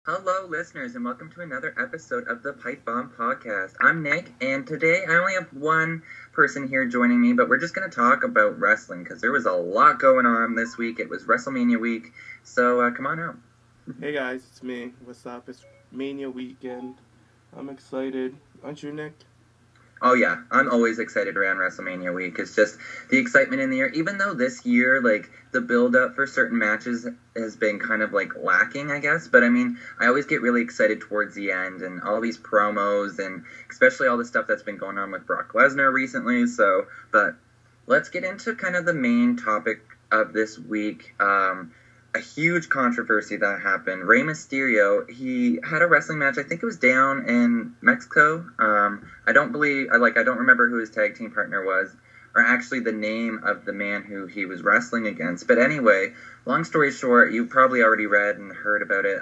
Hello, listeners, and welcome to another episode of the Pipebomb Podcast. I'm Nick, and today I only have one person here joining me, but we're just going to talk about wrestling because there was a lot going on this week. It was Wrestlemania week, so come on out. Hey guys, it's me. What's up? It's Mania weekend. I'm excited. Aren't you, Nick? Oh yeah, I'm always excited around WrestleMania week. It's just the excitement in the air. Even though this year, like, the build-up for certain matches has been kind of, like, lacking, I guess. But, I mean, I always get really excited towards the end and all these promos and especially all the stuff that's been going on with Brock Lesnar recently. So, but let's get into kind of the main topic of this week. A huge controversy that happened. Rey Mysterio, he had a wrestling match. I think it was down in Mexico. I don't remember who his tag team partner was, or actually the name of the man who he was wrestling against. But anyway, long story short, you probably already read and heard about it.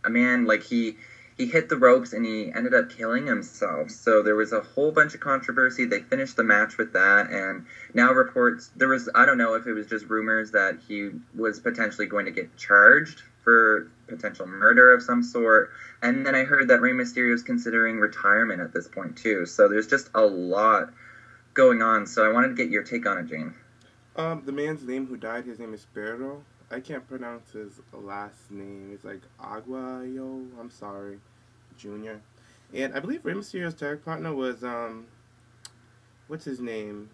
A man, like, he hit the ropes and he ended up killing himself. So there was a whole bunch of controversy. They finished the match with that, and now reports, I don't know if it was just rumors that he was potentially going to get charged for potential murder of some sort. And then I heard that Rey Mysterio is considering retirement at this point too. So there's just a lot going on. So I wanted to get your take on it, Jane. The man's name who died, his name is Perro. I can't pronounce his last name. It's like Aguayo. I'm sorry, Junior. And I believe Rey Mysterio's tag partner was what's his name?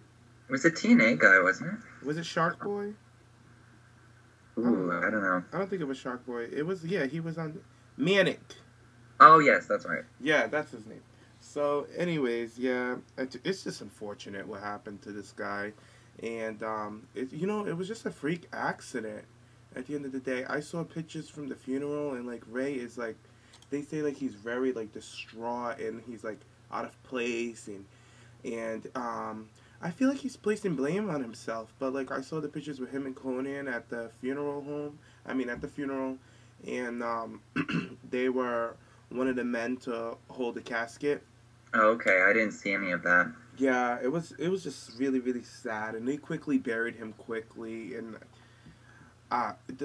It was a TNA guy, wasn't it? Was it Shark Boy? Ooh, I don't know. I don't think it was Shark Boy. It was he was on Manic. Oh yes, that's right. Yeah, that's his name. So, anyways, yeah, it's just unfortunate what happened to this guy, and it was just a freak accident. At the end of the day, I saw pictures from the funeral, and like Ray is like, they say like he's very like distraught and he's like out of place, and I feel like he's placing blame on himself. But like I saw the pictures with him and Conan at the funeral home. I mean at the funeral, and they were one of the men to hold the casket. Oh, okay, I didn't see any of that. Yeah, it was just really really sad, and they quickly buried him quickly, and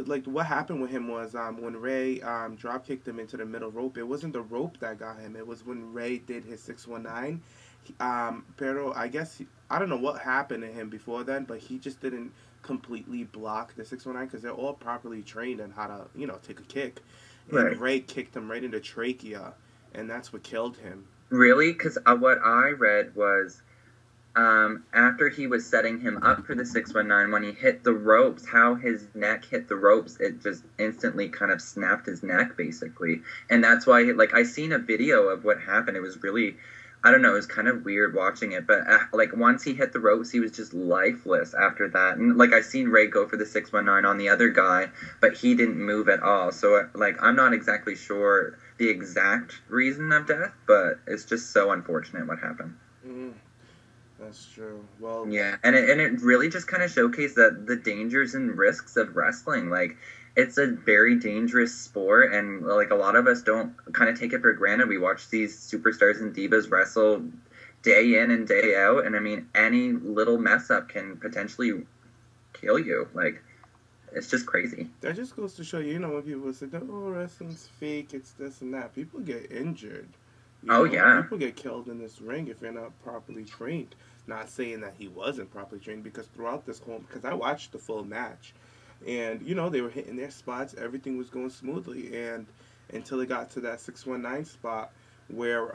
like what happened with him was when Ray drop kicked him into the middle rope. It wasn't the rope that got him. It was when Ray did his 619. Pero I don't know what happened to him before then, but he just didn't completely block the 619 because they're all properly trained in how to take a kick. And Right. Ray kicked him right into trachea, and that's what killed him. Really? Because what I read was after he was setting him up for the 619, when he hit the ropes, how his neck hit the ropes, it just instantly kind of snapped his neck, basically. And that's why, like, I seen a video of what happened. It was really, I don't know, it was kind of weird watching it. But, like, once he hit the ropes, he was just lifeless after that. And, like, I seen Ray go for the 619 on the other guy, but he didn't move at all. So, like, I'm not exactly sure the exact reason of death, but it's just so unfortunate what happened. Mm, that's true. Well, Yeah, and it really just kind of showcased that the dangers and risks of wrestling. Like, it's a very dangerous sport, and like a lot of us don't kind of take it for granted. We watch these superstars and divas wrestle day in and day out, and I mean, any little mess up can potentially kill you. Like, it's just crazy. that just goes to show you, when people say, "Oh, wrestling's fake," it's this and that. People get injured. Oh, yeah. People get killed in this ring if you're not properly trained. Not saying that he wasn't properly trained, because throughout this whole, because I watched the full match, and they were hitting their spots, everything was going smoothly, and until it got to that 619 spot where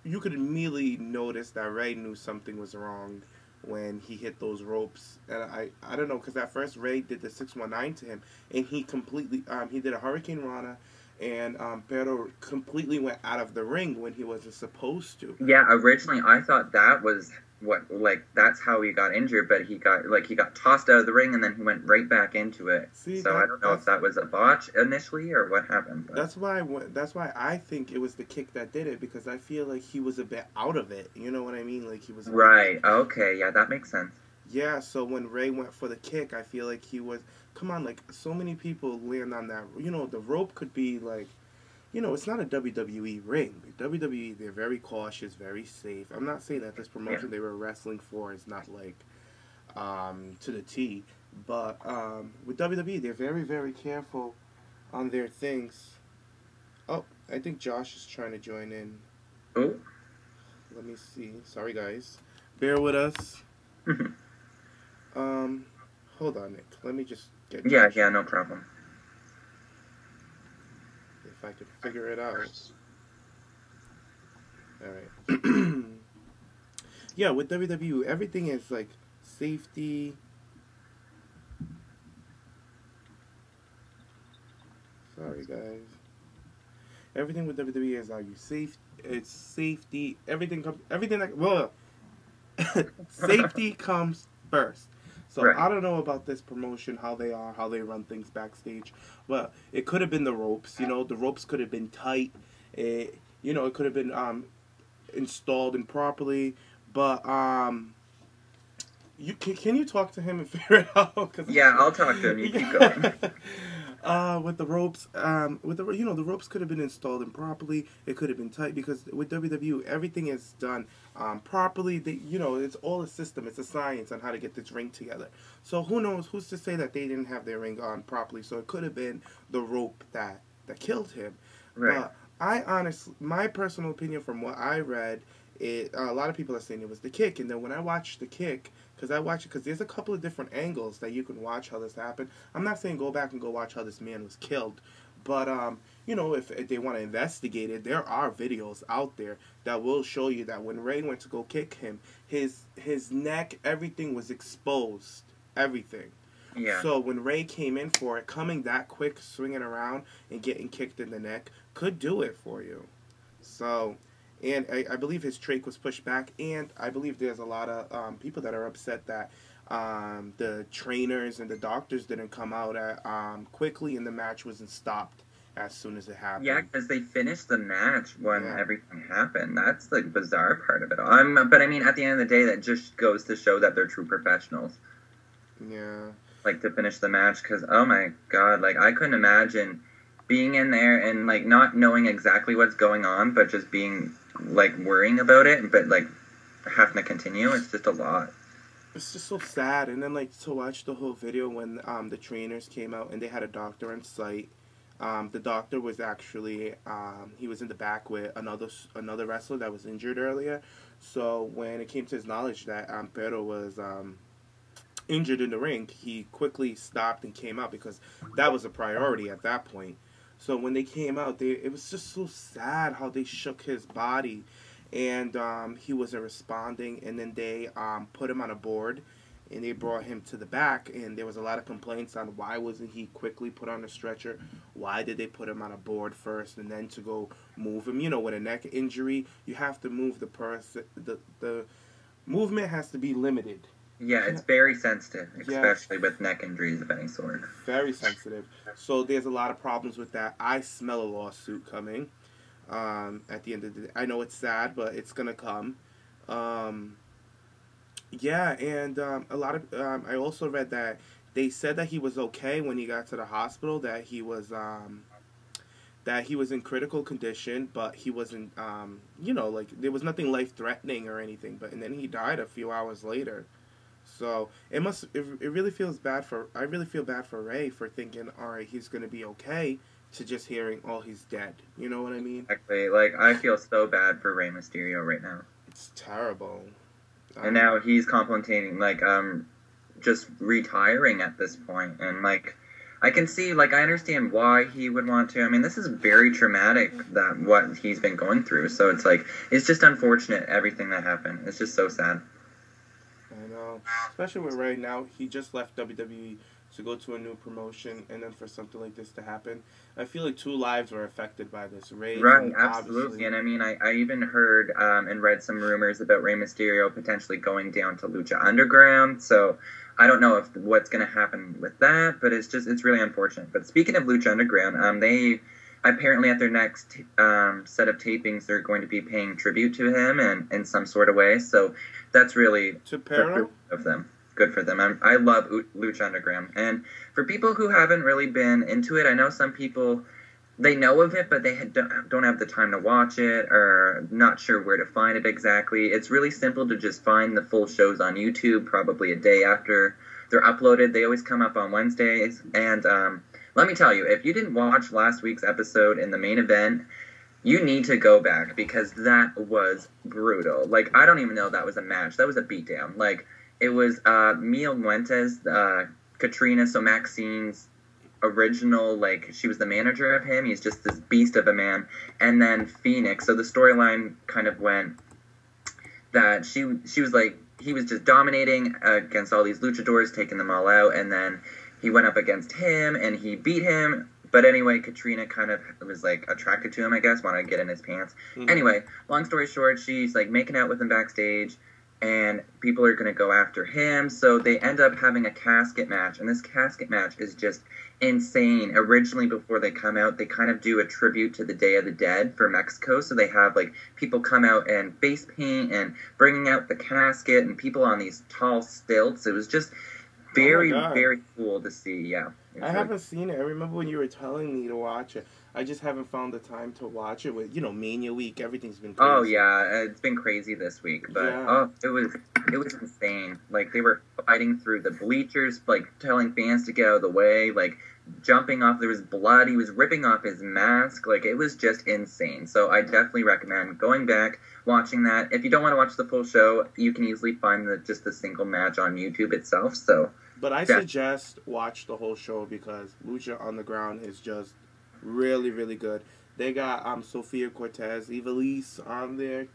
you could immediately notice that Ray knew something was wrong when he hit those ropes. And I don't know, because at first Ray did the 619 to him, and he completely he did a Hurricane Rana, and Perro completely went out of the ring when he wasn't supposed to. Yeah, originally I thought that was that's how he got injured, but he got tossed out of the ring and then he went right back into it. See, so I don't know if that was a botch initially or what happened. But. That's why I think it was the kick that did it, because I feel like he was a bit out of it. You know what I mean? Like he was right. Okay, yeah, that makes sense. Yeah, so when Ray went for the kick, I feel like he was. Come on, like so many people land on that. The rope could be like. It's not a WWE ring. WWE, they're very cautious, very safe. I'm not saying that this promotion they were wrestling for is not like to the T, but with WWE, they're very, very careful on their things. Oh, I think Josh is trying to join in. Oh. Let me see. Sorry, guys. Bear with us. Hold on, Nick. Let me just get Josh. Yeah, no problem. If I can figure it out. Alright. Yeah, with WWE, everything is like safety. Sorry, guys. Everything with WWE is like safe. It's safety. Everything that well, safety comes first. So Right. I don't know about this promotion, how they run things backstage. Well, it could have been the ropes. You know, the ropes could have been tight. It could have been installed improperly. But can you talk to him and figure it out? Yeah, I'll talk to him. You keep going. With the ropes, the ropes could have been installed improperly. It could have been tight because with WWE, everything is done properly. It's all a system. It's a science on how to get this ring together. So who knows? Who's to say that they didn't have their ring on properly? So it could have been the rope that killed him. Right. But my personal opinion from what I read, a lot of people are saying it was the kick. And then when I watched the kick, because there's a couple of different angles that you can watch how this happened. I'm not saying go back and go watch how this man was killed. But, if they want to investigate it, there are videos out there that will show you that when Ray went to go kick him, his neck, everything was exposed. Everything. Yeah. So when Ray came in for it, coming that quick, swinging around, and getting kicked in the neck could do it for you. So... And I believe his trach was pushed back, and I believe there's a lot of people that are upset that the trainers and the doctors didn't come out quickly, and the match wasn't stopped as soon as it happened. Yeah, because they finished the match when everything happened. That's the bizarre part of it all. But I mean, at the end of the day, that just goes to show that they're true professionals. Yeah. Like, to finish the match, because, oh my God, like, I couldn't imagine being in there and, like, not knowing exactly what's going on, but just being... like worrying about it, but like having to continue. It's just a lot. It's just so sad. And then like to watch the whole video when the trainers came out and they had a doctor on site. The doctor was actually he was in the back with another wrestler that was injured earlier. So when it came to his knowledge that Perro was injured in the ring, he quickly stopped and came out because that was a priority at that point. So when they came out, it was just so sad how they shook his body, and he wasn't responding. And then they put him on a board, and they brought him to the back. And there was a lot of complaints on why wasn't he quickly put on a stretcher? Why did they put him on a board first and then to go move him? With a neck injury, you have to move the person. The movement has to be limited. Yeah, it's very sensitive, especially with neck injuries of any sort. Very sensitive. So there's a lot of problems with that. I smell a lawsuit coming at the end of the day. I know it's sad, but it's going to come. And a lot of... I also read that they said that he was okay when he got to the hospital, that he was in critical condition, but he wasn't, there was nothing life-threatening or anything. And then he died a few hours later. So it really feels bad I really feel bad for Ray for thinking, all right, he's going to be okay, to just hearing, oh, he's dead. You know what I mean? Exactly. Like, I feel so bad for Rey Mysterio right now. It's terrible. And now he's contemplating, like, just retiring at this point. And, like, I can see, like, I understand why he would want to. I mean, this is very traumatic, what he's been going through. So it's, like, it's just unfortunate, everything that happened. It's just so sad. I know. Especially with Ray now, he just left WWE to go to a new promotion, and then for something like this to happen. I feel like 2 lives were affected by this. Ray, right, absolutely. And I mean, I even heard and read some rumors about Rey Mysterio potentially going down to Lucha Underground. So I don't know what's going to happen with that, but it's really unfortunate. But speaking of Lucha Underground, they apparently at their next set of tapings, they're going to be paying tribute to him in some sort of way. So that's really to Perro of them. Good for them. I love Lucha Underground. And for people who haven't really been into it, I know some people, they know of it, but they don't have the time to watch it or not sure where to find it exactly. It's really simple to just find the full shows on YouTube, probably a day after they're uploaded. They always come up on Wednesdays. And let me tell you, if you didn't watch last week's episode in the main event, you need to go back because that was brutal. Like, I don't even know that was a match. That was a beatdown. Like, it was Mil Muentes, Katrina, so Maxine's original, like, she was the manager of him. He's just this beast of a man. And then Phoenix. So the storyline kind of went that she was like, he was just dominating against all these luchadors, taking them all out. And then he went up against him and he beat him. But anyway, Katrina kind of was, like, attracted to him, I guess, wanted to get in his pants. Mm-hmm. Anyway, long story short, she's, like, making out with him backstage, and people are going to go after him. So they end up having a casket match, and this casket match is just insane. Originally, before they come out, they kind of do a tribute to the Day of the Dead for Mexico. So they have, like, people come out and face paint and bringing out the casket and people on these tall stilts. It was just very, very cool to see, yeah. I haven't seen it. I remember when you were telling me to watch it. I just haven't found the time to watch it. With, Mania week, everything's been crazy. Oh yeah, it's been crazy this week. But it was insane. Like, they were fighting through the bleachers, like telling fans to get out of the way, like jumping off. There was blood. He was ripping off his mask. Like, it was just insane. So I definitely recommend going back, watching that. If you don't want to watch the full show, you can easily find just the single match on YouTube itself. So. But I suggest watch the whole show because Lucha Underground is just really, really good. They got Sofia Cortez, Ivelisse on there,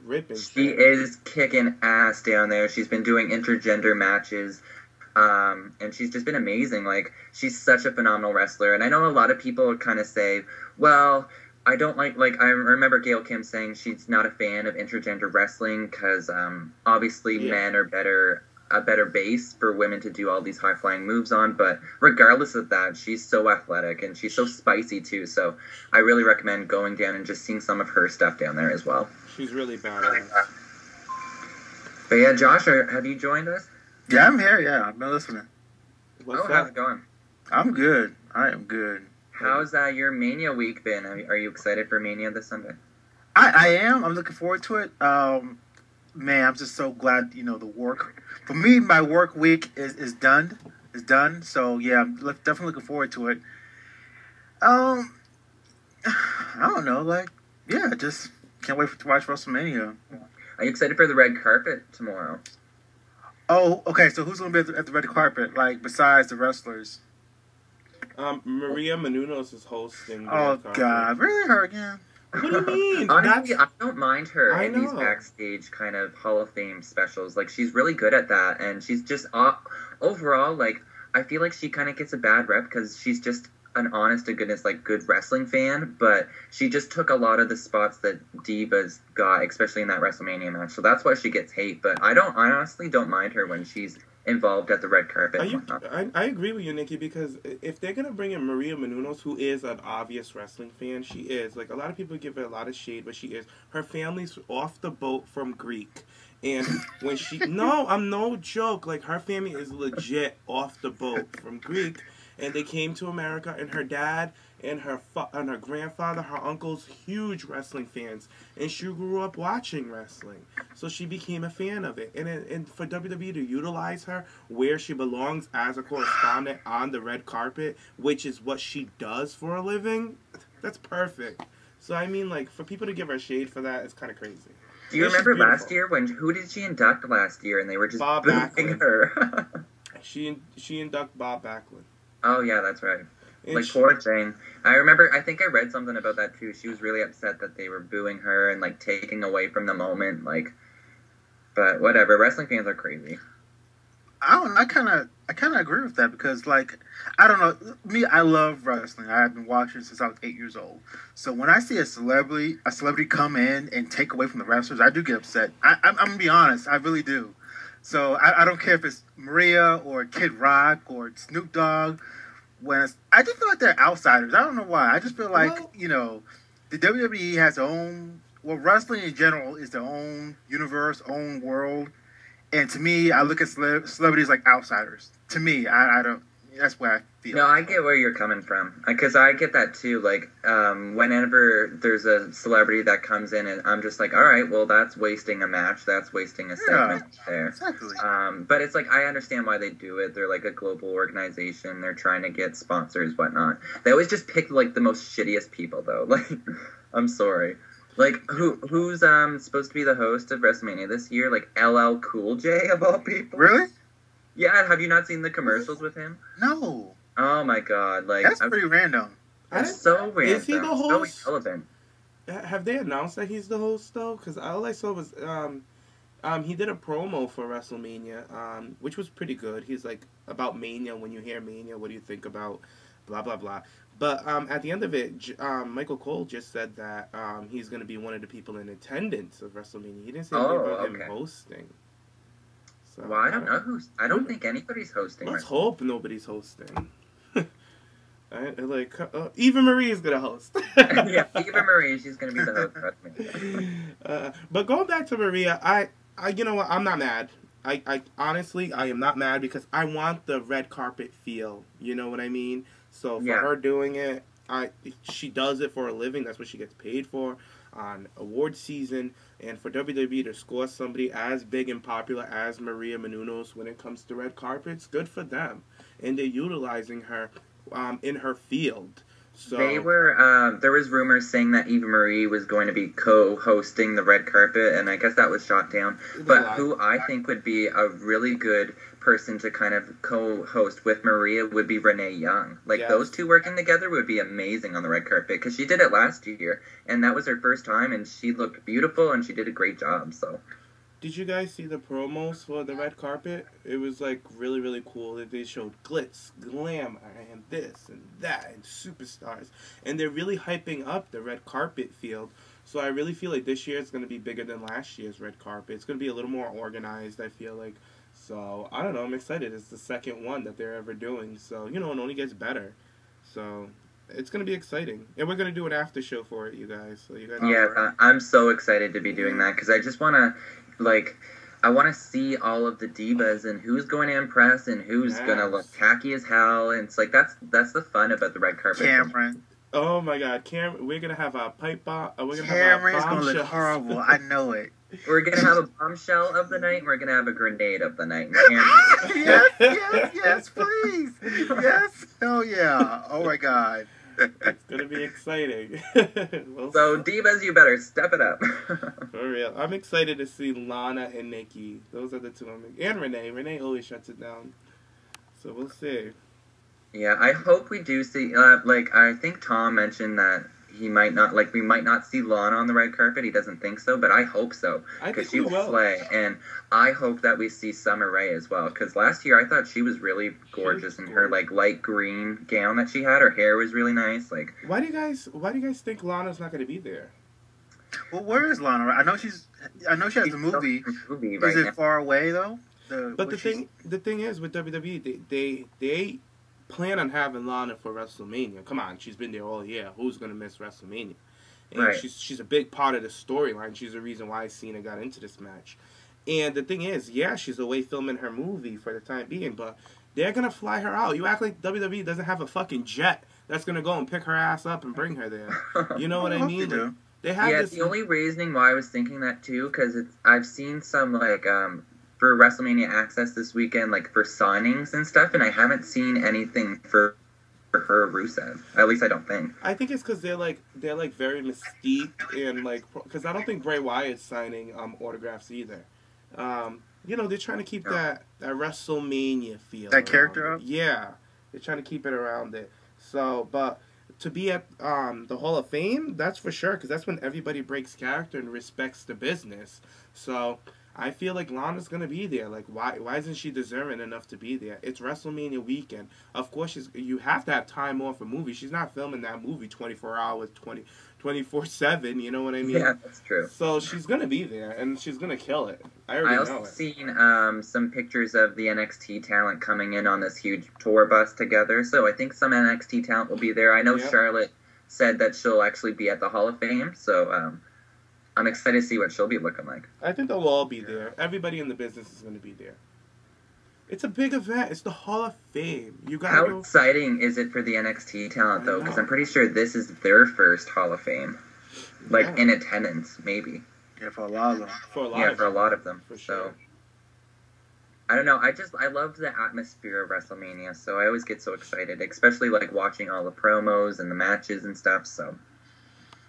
ripping. She is kicking ass down there. She's been doing intergender matches, and she's just been amazing. Like, she's such a phenomenal wrestler. And I know a lot of people kind of say, well, I don't like, I remember Gail Kim saying she's not a fan of intergender wrestling because obviously men are a better base for women to do all these high-flying moves on, but regardless of that, she's so athletic, and she's so spicy, too, so I really recommend going down and just seeing some of her stuff down there as well. She's really badass. But yeah, Josh, have you joined us? Yeah, I'm here, yeah, I've been listening. How's it going? I'm good. I am good. How's your Mania week been? Are you excited for Mania this Sunday? I am. I'm looking forward to it. Man, I'm just so glad, the work. For me, my work week is done. It's done. So, yeah, I'm definitely looking forward to it. I don't know. Just can't wait to watch WrestleMania. Are you excited for the red carpet tomorrow? Oh, okay. So who's going to be at the red carpet, besides the wrestlers? Maria Menounos is hosting the red carpet. God. Really? Her again? What do you mean? Honestly, I don't mind her in these backstage kind of Hall of Fame specials. Like, she's really good at that, and she's just overall, like, I feel like she kind of gets a bad rep because she's just an honest-to-goodness, good wrestling fan, but she just took a lot of the spots that Divas got, especially in that WrestleMania match, so that's why she gets hate, but I honestly don't mind her when she's involved at the red carpet. I agree with you, Nikki, because if they're going to bring in Maria Menounos, who is an obvious wrestling fan, she is. Like, a lot of people give her a lot of shade, but she is. Her family's off the boat from Greek. And when no, I'm no joke. Like, her family is legit off the boat from Greek. And they came to America, and her dad and her grandfather, her uncles, huge wrestling fans. And she grew up watching wrestling. So she became a fan of it. And for WWE to utilize her where she belongs as a correspondent on the red carpet, which is what she does for a living, that's perfect. So, I mean, for people to give her shade for that, it's kind of crazy. Do you remember last year who did she induct last year and they were just booing her? She inducted Bob Backlund. Oh, yeah, that's right. Poor thing. I think I read something about that, too. She was really upset that they were booing her and, taking away from the moment, but whatever. Wrestling fans are crazy. I kind of agree with that because, I don't know. Me, I love wrestling. I've been watching since I was 8 years old. So when I see a celebrity come in and take away from the wrestlers, I do get upset. I'm going to be honest. I really do. So I don't care if it's Maria or Kid Rock or Snoop Dogg. I just feel like they're outsiders. I don't know why. I just feel like, the WWE has their own... Well, wrestling in general is their own universe, own world. And to me, I look at celebrities like outsiders. To me, I don't... That's where I feel. No, I get where you're coming from, because I get that too. Like, whenever there's a celebrity that comes in, and I'm just like, all right, well, that's wasting a match, that's wasting a segment there. Exactly. But it's like, I understand why they do it. They're like a global organization. They're trying to get sponsors, whatnot. They always just pick like the most shittiest people, though. Like, I'm sorry. Like, who's supposed to be the host of WrestleMania this year? Like, LL Cool J of all people. Really? Yeah. Have you not seen the commercials with him? No. Oh my god! Like, That's pretty random. It's so random. Is he the host? So irrelevant. Have they announced that he's the host though? Because all I saw was he did a promo for WrestleMania, which was pretty good. He's like, about Mania. When you hear Mania, what do you think about blah blah blah? But at the end of it, Michael Cole just said that he's going to be one of the people in attendance of WrestleMania. He didn't say anything about him hosting. So, well, I don't know I don't think anybody's hosting. Let's hope nobody's hosting. Eva Marie is gonna host. Yeah, Eva Marie, she's gonna be the host. But going back to Maria, I you know what? I'm not mad. I honestly, I am not mad because I want the red carpet feel. You know what I mean? So for her doing it, she does it for a living. That's what she gets paid for on award season. And for WWE to score somebody as big and popular as Maria Menounos when it comes to red carpets, good for them. And they're utilizing her in her field. So they were there was rumors saying that Eva Marie was going to be co-hosting the red carpet, and I guess that was shot down. But who I think would be a really good person to kind of co-host with Maria would be Renee Young. Like, those two working together would be amazing on the red carpet, because she did it last year, and that was her first time, and she looked beautiful, and she did a great job. So, did you guys see the promos for the red carpet? It was like really, really cool. They showed glitz, glamour, and this and that, and superstars. And they're really hyping up the red carpet field. So I really feel like this year it's going to be bigger than last year's red carpet. It's going to be a little more organized, I feel like. So, I don't know. I'm excited. It's the second one that they're ever doing. So, you know, it only gets better. So, it's going to be exciting. And we're going to do an after show for it, you guys. So you guys I'm so excited to be doing that, because I just want to, like, I want to see all of the divas and who's going to impress and who's going to look tacky as hell. And it's like, that's the fun about the red carpet. Cameron. Oh my god, Cameron, we're going to have a pipe bomb. Cameron's going to look horrible. I know it. We're going to have a bombshell of the night, and we're going to have a grenade of the night. Yes, please. Yes. Oh, yeah. Oh, my God. It's going to be exciting. So, divas, you better step it up. For real. I'm excited to see Lana and Nikki. Those are the two. And Renee. Renee always shuts it down. So, we'll see. Yeah, I hope we do see, I think Tom mentioned that we might not see Lana on the red carpet. He doesn't think so, but I hope so, because she will slay. And I hope that we see Summer Rae as well, because last year I thought she was really gorgeous in her light green gown that she had. Her hair was really nice. Like, why do you guys think Lana's not going to be there? Well, where is Lana? I know she has a movie. Is it far away though? But the thing is with WWE, they plan on having Lana for WrestleMania. Come on, she's been there all year. Who's going to miss WrestleMania? And she's a big part of the storyline. She's the reason why Cena got into this match. And the thing is, she's away filming her movie for the time being, but they're going to fly her out. You act like WWE doesn't have a fucking jet that's going to go and pick her ass up and bring her there. You know what I mean? They have this. The only reasoning why I was thinking that, too, because I've seen some, for WrestleMania Access this weekend, for signings and stuff, and I haven't seen anything for her Rusev. At least I don't think. I think it's because they're very mystique and because I don't think Bray Wyatt's signing autographs either. They're trying to keep that WrestleMania feel. That character up? Yeah, they're trying to keep it around it. So, but to be at the Hall of Fame, that's for sure, because that's when everybody breaks character and respects the business. So I feel like Lana's going to be there. Why isn't she deserving enough to be there? It's WrestleMania weekend. Of course, you have to have time off a movie. She's not filming that movie 24 hours, 24/7, you know what I mean? Yeah, that's true. So she's going to be there, and she's going to kill it. I also seen some pictures of the NXT talent coming in on this huge tour bus together, so I think some NXT talent will be there. I know Charlotte said that she'll actually be at the Hall of Fame, so I'm excited to see what she'll be looking like. I think they'll all be there. Everybody in the business is going to be there. It's a big event. It's the Hall of Fame. You gotta How go. exciting is it for the NXT talent, though? Because know. I'm pretty sure this is their first Hall of Fame. Like, in attendance, maybe. Yeah, for a lot of them. For a lot of them. For sure. So, I don't know. I love the atmosphere of WrestleMania, so I always get so excited, especially, like, watching all the promos and the matches and stuff, so.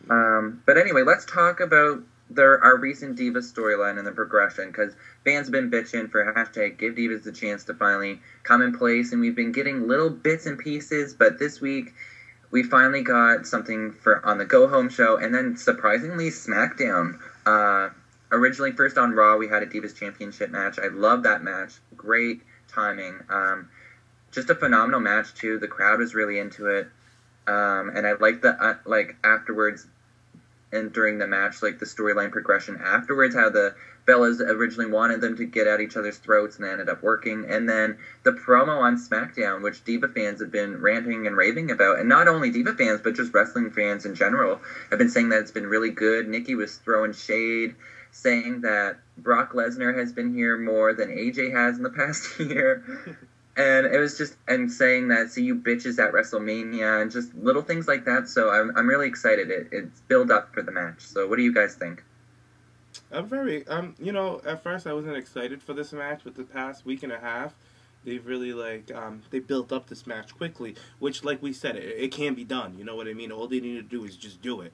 But anyway, let's talk about our recent Diva storyline and the progression, because fans have been bitching for hashtag Give Divas a chance to finally come in place, and we've been getting little bits and pieces, but this week we finally got something on the Go Home show, and then surprisingly SmackDown. Originally, first on Raw, we had a Divas Championship match. I love that match. Great timing. Just a phenomenal match too. The crowd was really into it, and I liked the afterwards. And during the match, like the storyline progression afterwards, how the Bellas originally wanted them to get at each other's throats and they ended up working. And then the promo on SmackDown, which Diva fans have been ranting and raving about. And not only Diva fans, but just wrestling fans in general have been saying that it's been really good. Nikki was throwing shade, saying that Brock Lesnar has been here more than AJ has in the past year. And it was just, and saying that, see you bitches at WrestleMania, and just little things like that. So I'm really excited. It's build up for the match. So what do you guys think? I'm very, at first I wasn't excited for this match, but the past week and a half, they've really, they built up this match quickly, which, like we said, it can be done. You know what I mean? All they need to do is just do it.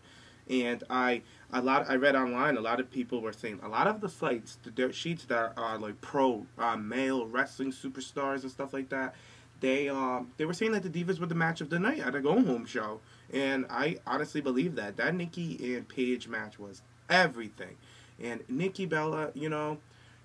And I read online, a lot of people were saying, a lot of the sites, the dirt sheets that are like pro male wrestling superstars and stuff like that, they were saying that the Divas were the match of the night at a Go Home show. And I honestly believe that. That Nikki and Paige match was everything. And Nikki Bella,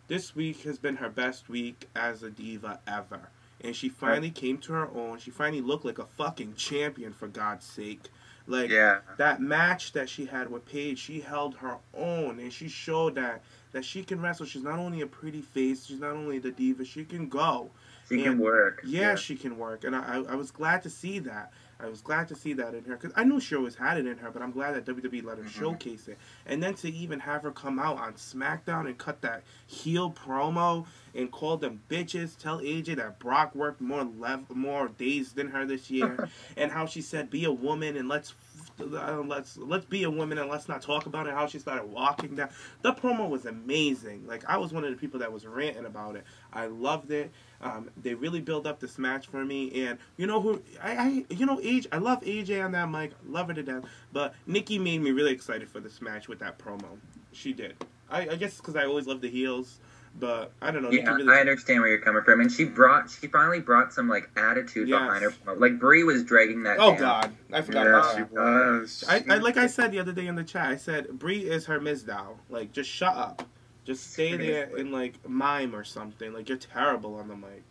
this week has been her best week as a Diva ever. And she finally came to her own. She finally looked like a fucking champion, for God's sake. That match that she had with Paige, she held her own, and she showed that she can wrestle. She's not only a pretty face, she's not only the Diva, she can go. She can work. Yeah, she can work, and I was glad to see that. I was glad to see that in her, because I knew she always had it in her, but I'm glad that WWE let her showcase it. And then to even have her come out on SmackDown and cut that heel promo and call them bitches, tell AJ that Brock worked more days than her this year, and how she said, be a woman and let's be a woman and let's not talk about it, how she started walking down. The promo was amazing. Like, I was one of the people that was ranting about it. I loved it. They really built up this match for me, and I love AJ on that mic, love her to death, but Nikki made me really excited for this match with that promo. She did. I guess because I always love the heels, but I don't know. Yeah, I understand where you're coming from, and she finally brought some attitude behind her. Like Brie was dragging that. Oh down. God, I forgot about that. Like I said the other day in the chat, I said Brie is her Mizdow. Like, just shut up. Just stay there and mime or something. Like, you're terrible on the mic.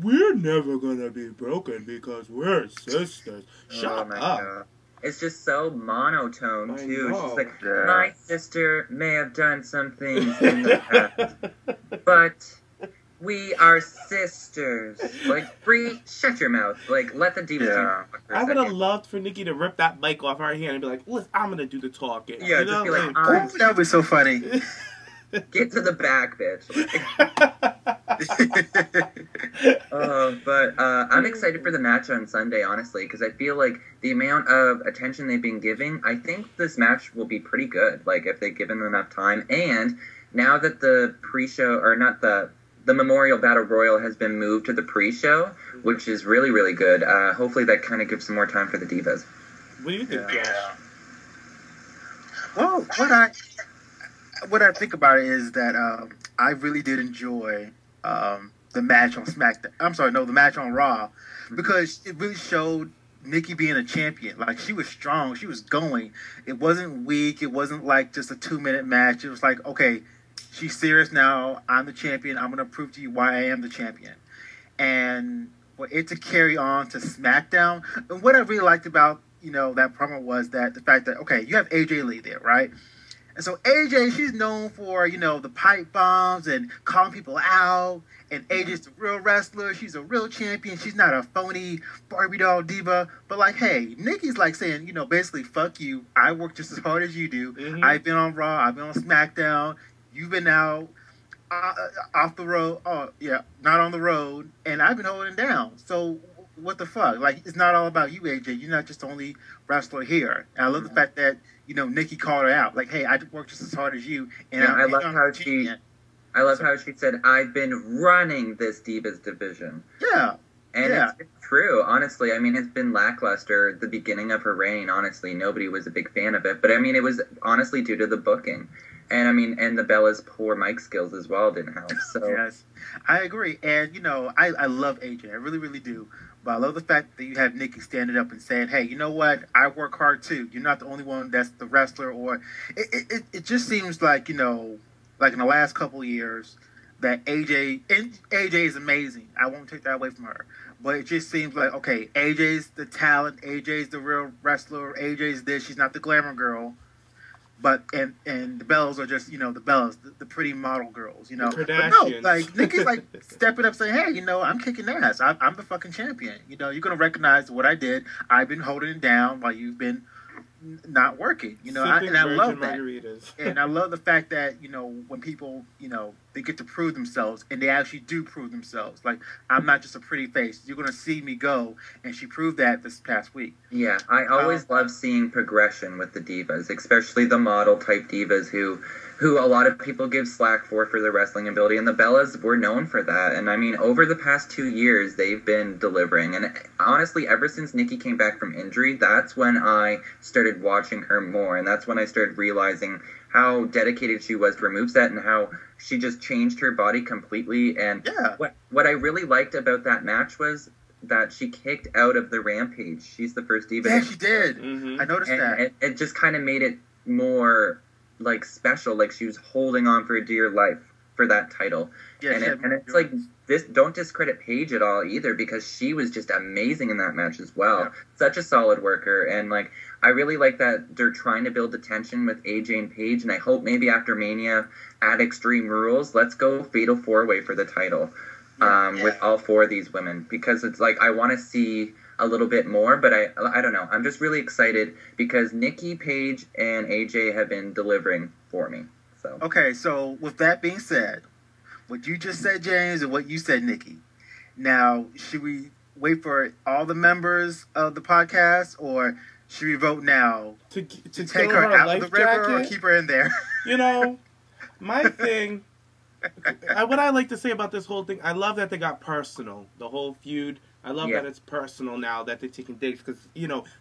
We're never gonna be broken because we're sisters. Shut up. God. It's just so monotone too. She's like, my sister may have done some things in the past, but we are sisters. Like, Brie, shut your mouth. Like, let the Divas talk for a I would have second. loved for Nikki to rip that mic off her hand and be like, listen, I'm gonna do the talking. Yeah, just be like, that would be so funny. Get to the back, bitch. But I'm excited for the match on Sunday, honestly, because I feel like the amount of attention they've been giving, I think this match will be pretty good, like, if they've given enough time. And now that the pre-show, or not the Memorial Battle Royal has been moved to the pre-show, which is really, really good, hopefully that kind of gives some more time for the Divas. What do you think, Josh? Well, what I think about it is that I really did enjoy the match on SmackDown. I'm sorry, no, the match on Raw, because it really showed Nikki being a champion. Like, she was strong, she was going. It wasn't weak. It wasn't like just a 2-minute match. It was like, okay, she's serious now. I'm the champion. I'm gonna prove to you why I am the champion. And for it to carry on to SmackDown, and what I really liked about that promo was that the fact that, okay, you have AJ Lee there, right? And so AJ, she's known for, the pipe bombs and calling people out. And AJ's a real wrestler. She's a real champion. She's not a phony Barbie doll diva. But, hey, Nikki's saying, basically, fuck you. I work just as hard as you do. Mm-hmm. I've been on Raw. I've been on SmackDown. You've been out. off the road. Oh yeah, not on the road, and I've been holding it down. So what the fuck? Like, it's not all about you, AJ. You're not just the only wrestler here. And I love the fact that Nikki called her out. Like, hey, I work just as hard as you, and Yeah, I love So- how she said, "I've been running this Divas division." Yeah, And Yeah. it's true, honestly. I mean, it's been lackluster at the beginning of her reign, honestly. Nobody was a big fan of it. But, I mean, it was honestly due to the booking. And, I mean, and the Bella's poor mic skills as well didn't help. So, yes, I agree. And I love AJ. I really, really do. But I love the fact that you have Nikki standing up and saying, "Hey, you know what? I work hard too. You're not the only one that's the wrestler." Or it just seems like like in the last couple of years, that AJ is amazing. I won't take that away from her. But it just seems like, okay, AJ's the talent, AJ's the real wrestler, AJ's this, she's not the glamour girl. But and the Bellas are just, the Bellas, the pretty model girls, The But no, Kardashians. like Nikki's like stepping up saying, "Hey, I'm kicking ass. I'm the fucking champion. You're gonna recognize what I did. I've been holding it down while you've been not working. And I love that. Margaritas. And I love the fact that, when people, they get to prove themselves and they actually do prove themselves. Like, I'm not just a pretty face. You're going to see me go. And she proved that this past week. yeah, I always love seeing progression with the divas, especially the model-type divas who a lot of people give slack for their wrestling ability. And the Bellas were known for that. And, I mean, over the past 2 years, they've been delivering. And honestly, ever since Nikki came back from injury, that's when I started watching her more. And that's when I started realizing how dedicated she was to her moveset and how she just changed her body completely. And Yeah. what I really liked about that match was that she kicked out of the Rampage. She's the first diva. Yeah, she did. Mhm. I noticed And that. it just kind of made it more like special, like she was holding on for dear life for that title. Yeah, and she had it's like this. Don't discredit Paige at all either, because she was just amazing in that match as well. Yeah. Such a solid worker, and like I really like that they're trying to build the tension with AJ and Paige, and I hope maybe after Mania at Extreme Rules, let's go Fatal 4-Way for the title with all four of these women, because it's like I want to see a little bit more, but I don't know. I'm just really excited because Nikki, Paige, and AJ have been delivering for me. So Okay, so with that being said, what you just said, James, and what you said, Nikki. Now, should we wait for all the members of the podcast, or should we vote now To to take take her out life of the river or jacket? keep her in there? My thing, what I like to say about this whole thing, I love that they got personal, the whole feud. I love that it's personal now, that they're taking digs, because,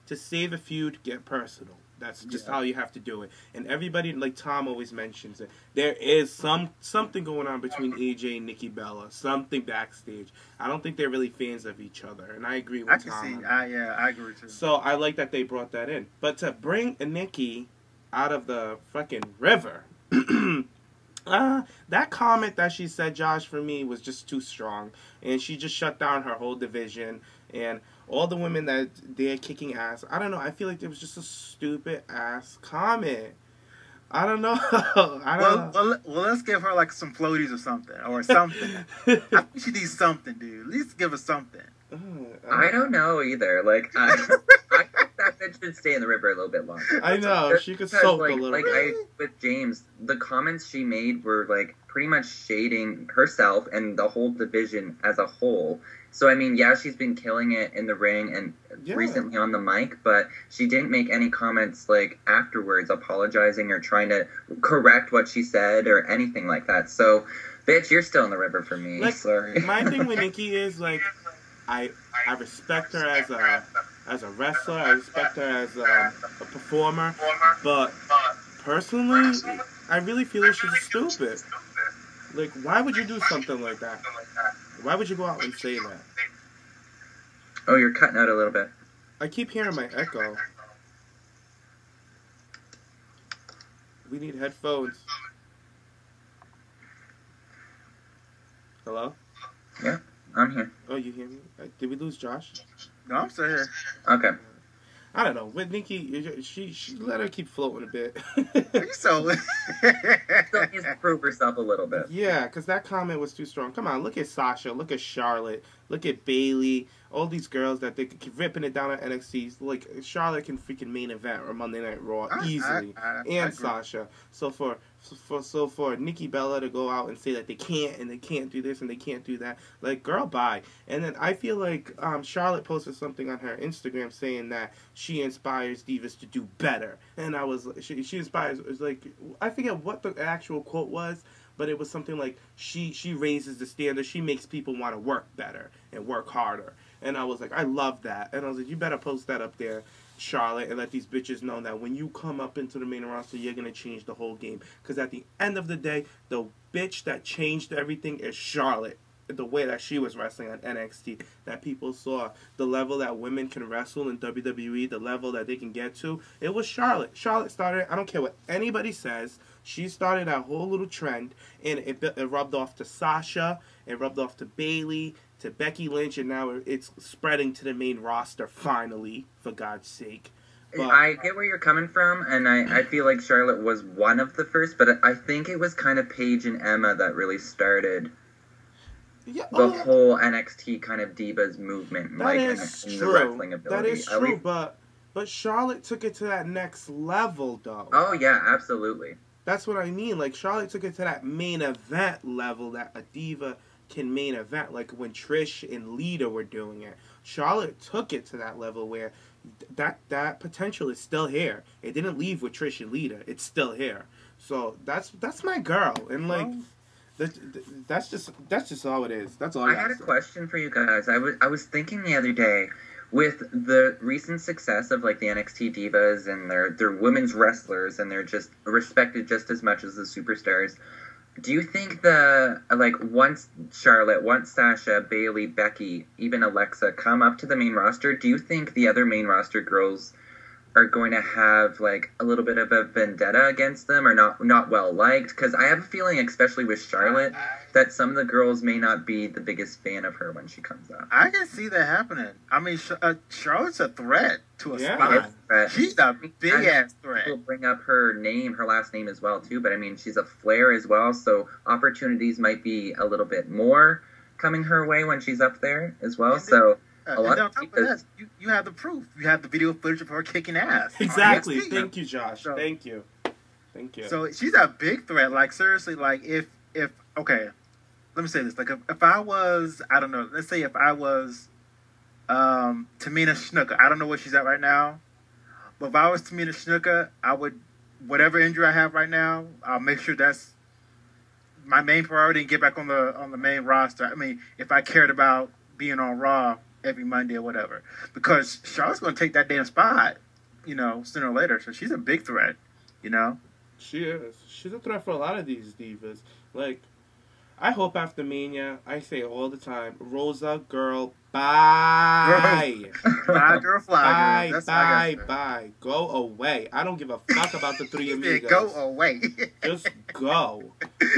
to save a feud, get personal. That's just how you have to do it. And everybody, like Tom always mentions it, there is something going on between AJ and Nikki Bella, something backstage. I don't think they're really fans of each other, and I agree with I can Tom. see. on that. I agree too. So I like that they brought that in. But to bring a Nikki out of the fucking river, that comment that she said, Josh, for me was just too strong. And she just shut down her whole division. And all the women that they're kicking ass, I don't know. I feel like it was just a stupid ass comment. I don't know. Well, let's give her like some floaties or something. I think she needs something, dude. At least give her something. I don't know either. Like I think that bitch should stay in the river a little bit longer. I know, she could soak a little bit. With Jaymes, the comments she made were like pretty much shading herself and the whole division as a whole. So I mean, yeah, she's been killing it in the ring and recently on the mic, but she didn't make any comments like afterwards apologizing or trying to correct what she said or anything like that. So, bitch, you're still in the river for me. Like, sorry. My thing with Nikki is like, I respect her as a wrestler. I respect her as a performer. But personally, I really feel like she's stupid. Like, why would you do something like that? Why would you go out and say that? Oh, you're cutting out a little bit. I keep hearing my echo. We need headphones. Hello? Yeah, I'm here. Oh, you hear me? Did we lose Josh? No, I'm still here. Okay. I don't know. With Nikki, she let her keep floating a bit. So Still needs to prove herself a little bit. Yeah, because that comment was too strong. Come on, look at Sasha, look at Charlotte, look at Bailey, all these girls that they could keep ripping it down at NXT. Like Charlotte can freaking main event or Monday Night Raw easily, and Sasha. So for Nikki Bella to go out and say that they can't do this and they can't do that, like, girl, bye. And then I feel like Charlotte posted something on her Instagram saying that she inspires divas to do better, and I was she inspires. It was like, I forget what the actual quote was, but it was something like she raises the standard. She makes people want to work better and work harder. And I was like, I love that. And I was like, you better post that up there, Charlotte, and let these bitches know that when you come up into the main roster, you're going to change the whole game. Because at the end of the day, the bitch that changed everything is Charlotte. The way that she was wrestling on NXT, that people saw, the level that women can wrestle in WWE, the level that they can get to, it was Charlotte. Charlotte started, I don't care what anybody says, she started that whole little trend, and it rubbed off to Sasha, it rubbed off to Bayley, to Becky Lynch, and now it's spreading to the main roster finally, for God's sake. But I get where you're coming from, and I feel like Charlotte was one of the first, but I think it was kind of Paige and Emma that really started the whole NXT kind of divas movement, like, in the wrestling ability. That is true, but Charlotte took it to that next level, though. Oh, yeah, absolutely. That's what I mean. Like, Charlotte took it to that main event level that a diva can main event. Like, when Trish and Lita were doing it. Charlotte took it to that level where that potential is still here. It didn't leave with Trish and Lita. It's still here. So, that's my girl. And, like... That's just all it is. That's all I had a question for you guys. I was thinking the other day, with the recent success of, like, the NXT divas, and they're women's wrestlers, and they're just respected just as much as the superstars. Do you think once Charlotte, once Sasha, Bayley, Becky, even Alexa come up to the main roster, do you think the other main roster girls are going to have, like, a little bit of a vendetta against them, or not well liked? Because I have a feeling, especially with Charlotte, that some of the girls may not be the biggest fan of her when she comes up. I can see that happening. I mean, Charlotte's a threat to a spot. She's a big ass threat. People bring up her last name as well too, but I mean, she's a Flair as well, so opportunities might be a little bit more coming her way when she's up there as well. So. And on top of that, you have the proof. You have the video footage of her kicking ass. Exactly. Thank you, Josh. So, Thank you. So she's a big threat. Like, seriously, like, if okay, let me say this. Like, if I was, I don't know, let's say if I was Tamina Snuka. I don't know where she's at right now. But if I was Tamina Snuka, I would, whatever injury I have right now, I'll make sure that's my main priority and get back on the main roster. I mean, if I cared about being on Raw every Monday or whatever, because Charlotte's going to take that damn spot, sooner or later. So she's a big threat, She is. She's a threat for a lot of these divas. Like, I hope after Mania, I say all the time, Rosa, girl, bye. Bye, girl, fly, girl. Bye. Go away. I don't give a fuck about the three amigos. Go away. Just go.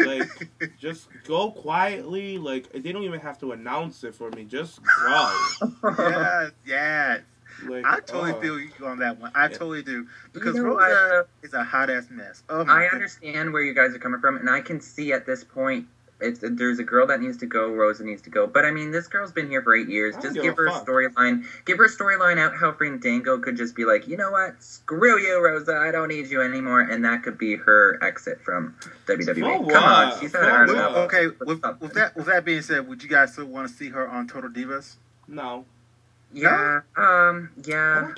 Like, just go quietly. Like, they don't even have to announce it for me. Just go. Yes. Like, I totally feel you on that one. I totally do. Because You know Rosa is a hot-ass mess. Oh my I understand where you guys are coming from, and I can see at this point, there's a girl that needs to go, Rosa needs to go. But, I mean, this girl's been here for 8 years. Just give her a storyline. Give her a storyline out how Fandango could just be like, you know what? Screw you, Rosa. I don't need you anymore. And that could be her exit from WWE. Come on. She's had hard enough. Okay, with that being said, would you guys still want to see her on Total Divas? No. Yeah, I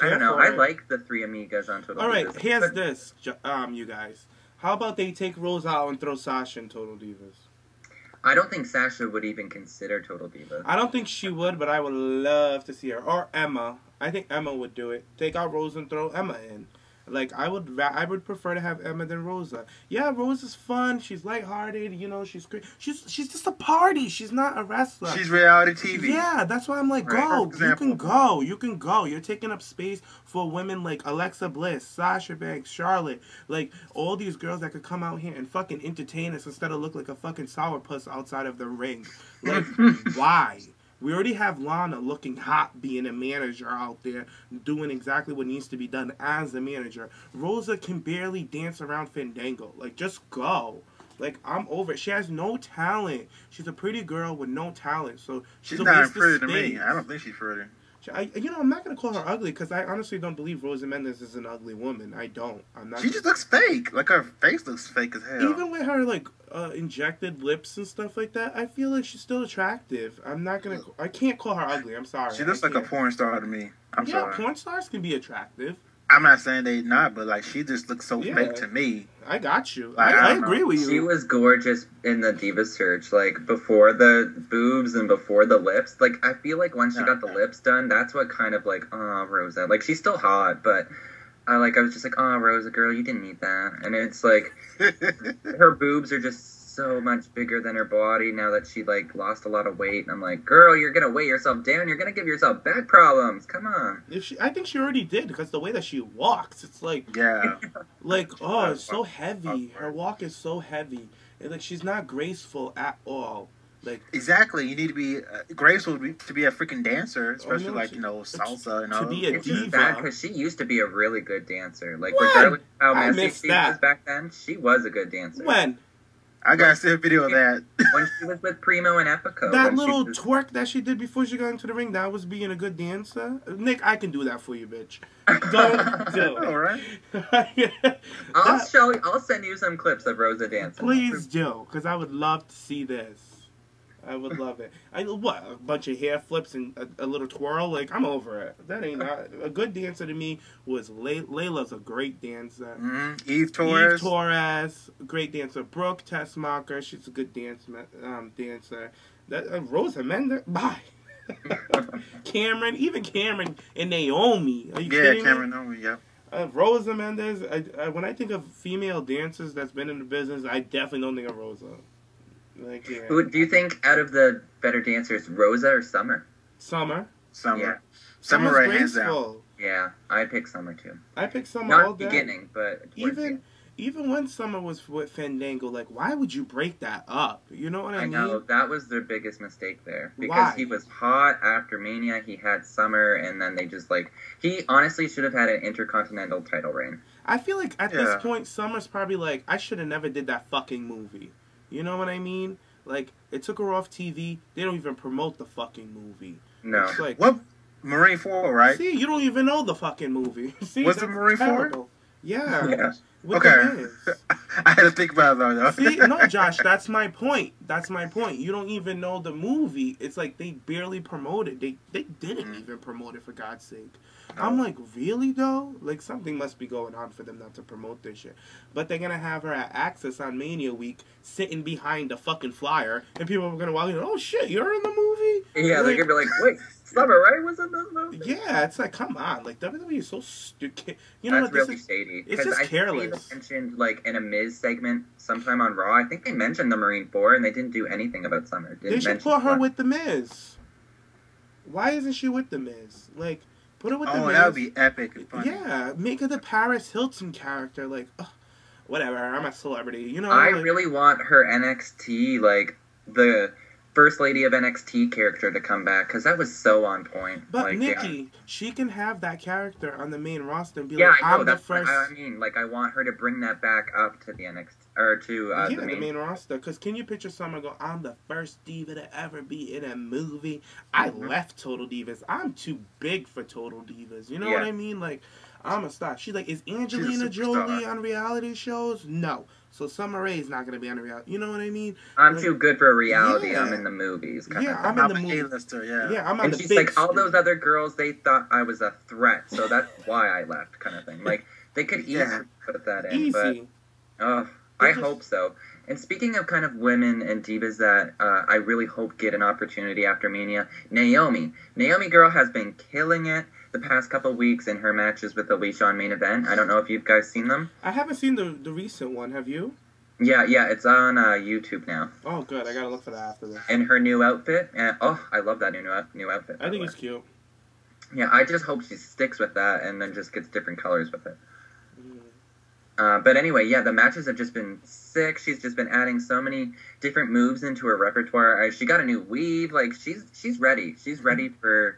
don't know. I like the three amigas on Total Divas. All right, here's this, you guys. How about they take Rose out and throw Sasha in Total Divas? I don't think Sasha would even consider Total Divas. I don't think she would, but I would love to see her. Or Emma. I think Emma would do it. Take out Rose and throw Emma in. Like, I would prefer to have Emma than Rosa. Yeah, Rosa's fun. She's lighthearted. She's great. She's just a party. She's not a wrestler. She's reality TV. Yeah, that's why I'm like, go. You can go. You can go. You're taking up space for women like Alexa Bliss, Sasha Banks, Charlotte. Like, all these girls that could come out here and fucking entertain us instead of look like a fucking sourpuss outside of the ring. Like, why? We already have Lana looking hot, being a manager out there, doing exactly what needs to be done as the manager. Rosa can barely dance around Fandango. Like, just go. Like, I'm over it. She has no talent. She's a pretty girl with no talent. So She's a not waste of pretty to space. me. I don't think she's pretty. I'm not going to call her ugly because I honestly don't believe Rosa Mendes is an ugly woman. I don't. I'm not. She just looks fake. Like, her face looks fake as hell. Even with her, like, injected lips and stuff like that, I feel like she's still attractive. I can't call her ugly. I'm sorry. She looks like a porn star to me. I'm sorry. Porn stars can be attractive. I'm not saying they not, but, like, she just looks so fake to me. I got you. Like, I agree with you. She was gorgeous in the Diva Search, like, before the boobs and before the lips. Like, I feel like once she got the lips done, that's what kind of, like, oh, Rosa. Like, she's still hot, but, I was just like, oh, Rosa, girl, you didn't need that. And it's like, her boobs are just so much bigger than her body now that she, like, lost a lot of weight. And I'm like, girl, you're gonna weigh yourself down. You're gonna give yourself back problems. Come on. I think she already did, because the way that she walks, it's like... Yeah. Like, oh, it's so heavy. Her walk is so heavy. And, like, she's not graceful at all. Like, exactly. You need to be graceful to be a freaking dancer, especially salsa and all. To be a it's diva. just bad because she used to be a really good dancer. Like, regardless of how messy she was back then, she was a good dancer. When? I gotta see a video of that. When she was with Primo and Epico. That little twerk that she did before she got into the ring, that was being a good dancer? Nick, I can do that for you, bitch. Don't do it. All right. I'll send you some clips of Rosa dancing. Please do, because I would love to see this. I would love it. What, a bunch of hair flips and a little twirl? Like, I'm over it. That ain't not... A good dancer to me was Layla's a great dancer. Mm-hmm. Eve Torres, great dancer. Brooke Tessmacher, she's a good dancer. Rosa Mendes, bye. Cameron and Naomi. Are you kidding me? Cameron Naomi, yeah. Rosa Mendes, when I think of female dancers that's been in the business, I definitely don't think of Rosa. Like, yeah. Who do you think out of the better dancers, Rosa or Summer? Summer. Yeah. Summer right hands down. Yeah, I pick Summer too. I pick Summer all day. Not beginning, but even when Summer was with Fandango, like, why would you break that up? You know what I mean? I know, that was their biggest mistake there. Because he was hot after Mania, he had Summer, and then they just, like... He honestly should have had an Intercontinental title reign. I feel like at this point, Summer's probably like, I should have never did that fucking movie. You know what I mean? Like, it took her off TV. They don't even promote the fucking movie. No. It's like, what? Marine 4, right? See, you don't even know the fucking movie. See, was it Marine 4? Yeah. Okay. I had to think about it, though. See, no, Josh, that's my point. You don't even know the movie. It's like they barely promote it. They didn't even promote it, for God's sake. No. I'm like, really, though? Like, something must be going on for them not to promote this shit. But they're going to have her at Access on Mania Week sitting behind the fucking flyer, and people are going to walk in, oh, shit, you're in the movie? Yeah, they're going to be like, wait, Summer, right? Was in this movie? Yeah, it's like, come on. Like, WWE is so stupid. You know that's what? really shady. It's just careless. They mentioned, like, in a Miz segment sometime on Raw, I think they mentioned the Marine 4, and they didn't do anything about Summer. They should put her with the Miz. Why isn't she with the Miz? Like, put her with the Miz. Oh, that would be epic and funny. Yeah, make her the Paris Hilton character. Like, whatever, I'm a celebrity. You know, I really want her NXT, like, the First Lady of NXT character to come back, because that was so on point. But like, Nikki, she can have that character on the main roster and be like, I'm the first. I mean, like, I want her to bring that back up to the NXT, or to the main roster. Because can you picture someone go, I'm the first diva to ever be in a movie? I left Total Divas. I'm too big for Total Divas. You know what I mean? Like, I'm a star. She's like, is Angelina Jolie on reality shows? No. So Summer Rae's not going to be on a reality. You know what I mean? I'm too good for a reality. I'm in the movies. I'm in the movies. Yeah, I'm on the big. And she's like, all those other girls, they thought I was a threat, so that's why I left, kind of thing. Like, they could easily put that in, but I hope so. And speaking of kind of women and divas that I really hope get an opportunity after Mania, Naomi girl has been killing it the past couple weeks in her matches with Alicia on Main Event. I don't know if you guys seen them. I haven't seen the recent one. Have you? Yeah, it's on YouTube now. Oh, good. I gotta look for that after this. And her new outfit. I love that new outfit. I think it's cute. Yeah, I just hope she sticks with that and then just gets different colors with it. But anyway, the matches have just been sick. She's just been adding so many different moves into her repertoire. She got a new weave. Like, she's ready. She's ready for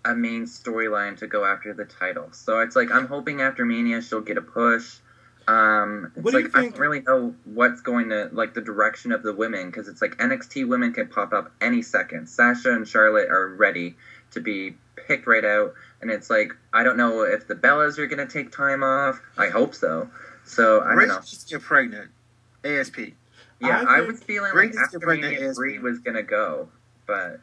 a main storyline to go after the title. So it's like, I'm hoping after Mania she'll get a push. It's What do you like I think? don't really know what's going to like the direction of the women because it's like NXT women can pop up any second. Sasha and Charlotte are ready to be picked right out, and it's like I don't know if the Bellas are going to take time off. I hope so. So I don't know. Needs to get pregnant. ASP. Yeah, I was feeling Brie like needs to after get pregnant Mania, ASP. Brie was going to go, but.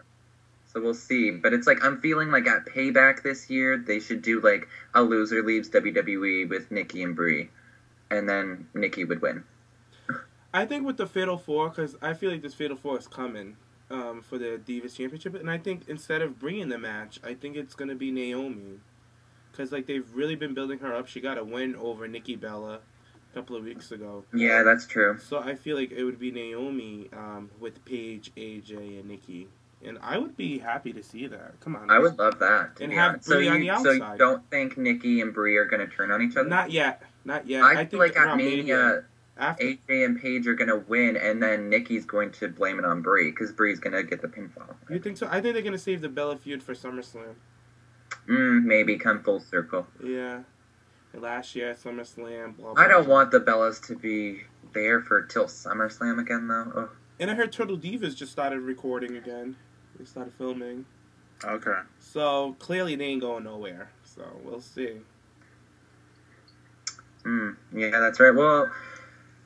So we'll see. But it's like I'm feeling like at Payback this year, they should do like a loser leaves WWE with Nikki and Brie. And then Nikki would win. I think with the Fatal 4, because I feel like this Fatal 4 is coming for the Divas Championship. And I think instead of bringing the match, I think it's going to be Naomi. Because like they've really been building her up. She got a win over Nikki Bella a couple of weeks ago. Yeah, that's true. So I feel like it would be Naomi with Paige, AJ, and Nikki. And I would be happy to see that. Come on. I would love that. And have Brie on the outside. So you don't think Nikki and Brie are going to turn on each other? Not yet. I feel like at Mania, after. AJ and Paige are going to win, and then Nikki's going to blame it on Brie, because Brie's going to get the pinfall. You think so? I think they're going to save the Bella feud for SummerSlam. Maybe come full circle. Yeah. Last year at SummerSlam, blah, blah, I don't blah. want the Bellas to be there for till SummerSlam again, though. Ugh. And I heard Turtle Divas just started recording again. They started filming. Okay. So, clearly they ain't going nowhere. So, we'll see. Yeah, that's right. Well,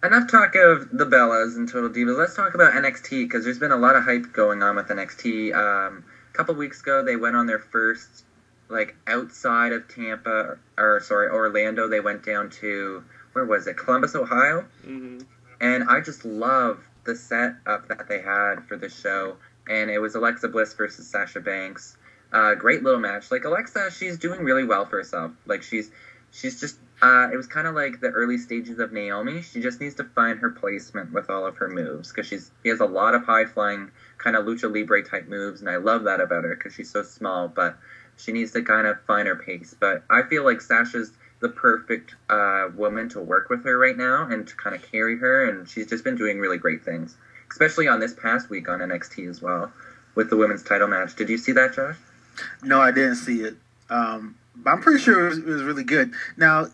enough talk of the Bellas and Total Divas. Let's talk about NXT, because there's been a lot of hype going on with NXT. A couple weeks ago, they went on their first, like, outside of Orlando. They went down to, where was it? Columbus, Ohio? Mm-hmm. And I just love the setup that they had for the show. And it was Alexa Bliss versus Sasha Banks. Great little match. Like, Alexa, she's doing really well for herself. Like, she's just, it was kind of like the early stages of Naomi. She just needs to find her placement with all of her moves. Because she has a lot of high-flying, kind of lucha libre type moves. And I love that about her because she's so small. But she needs to kind of find her pace. But I feel like Sasha's the perfect woman to work with her right now and to kind of carry her. And she's just been doing really great things. Especially on this past week on NXT as well, with the women's title match. Did you see that, Josh? No, I didn't see it. But I'm pretty sure it was really good. Now,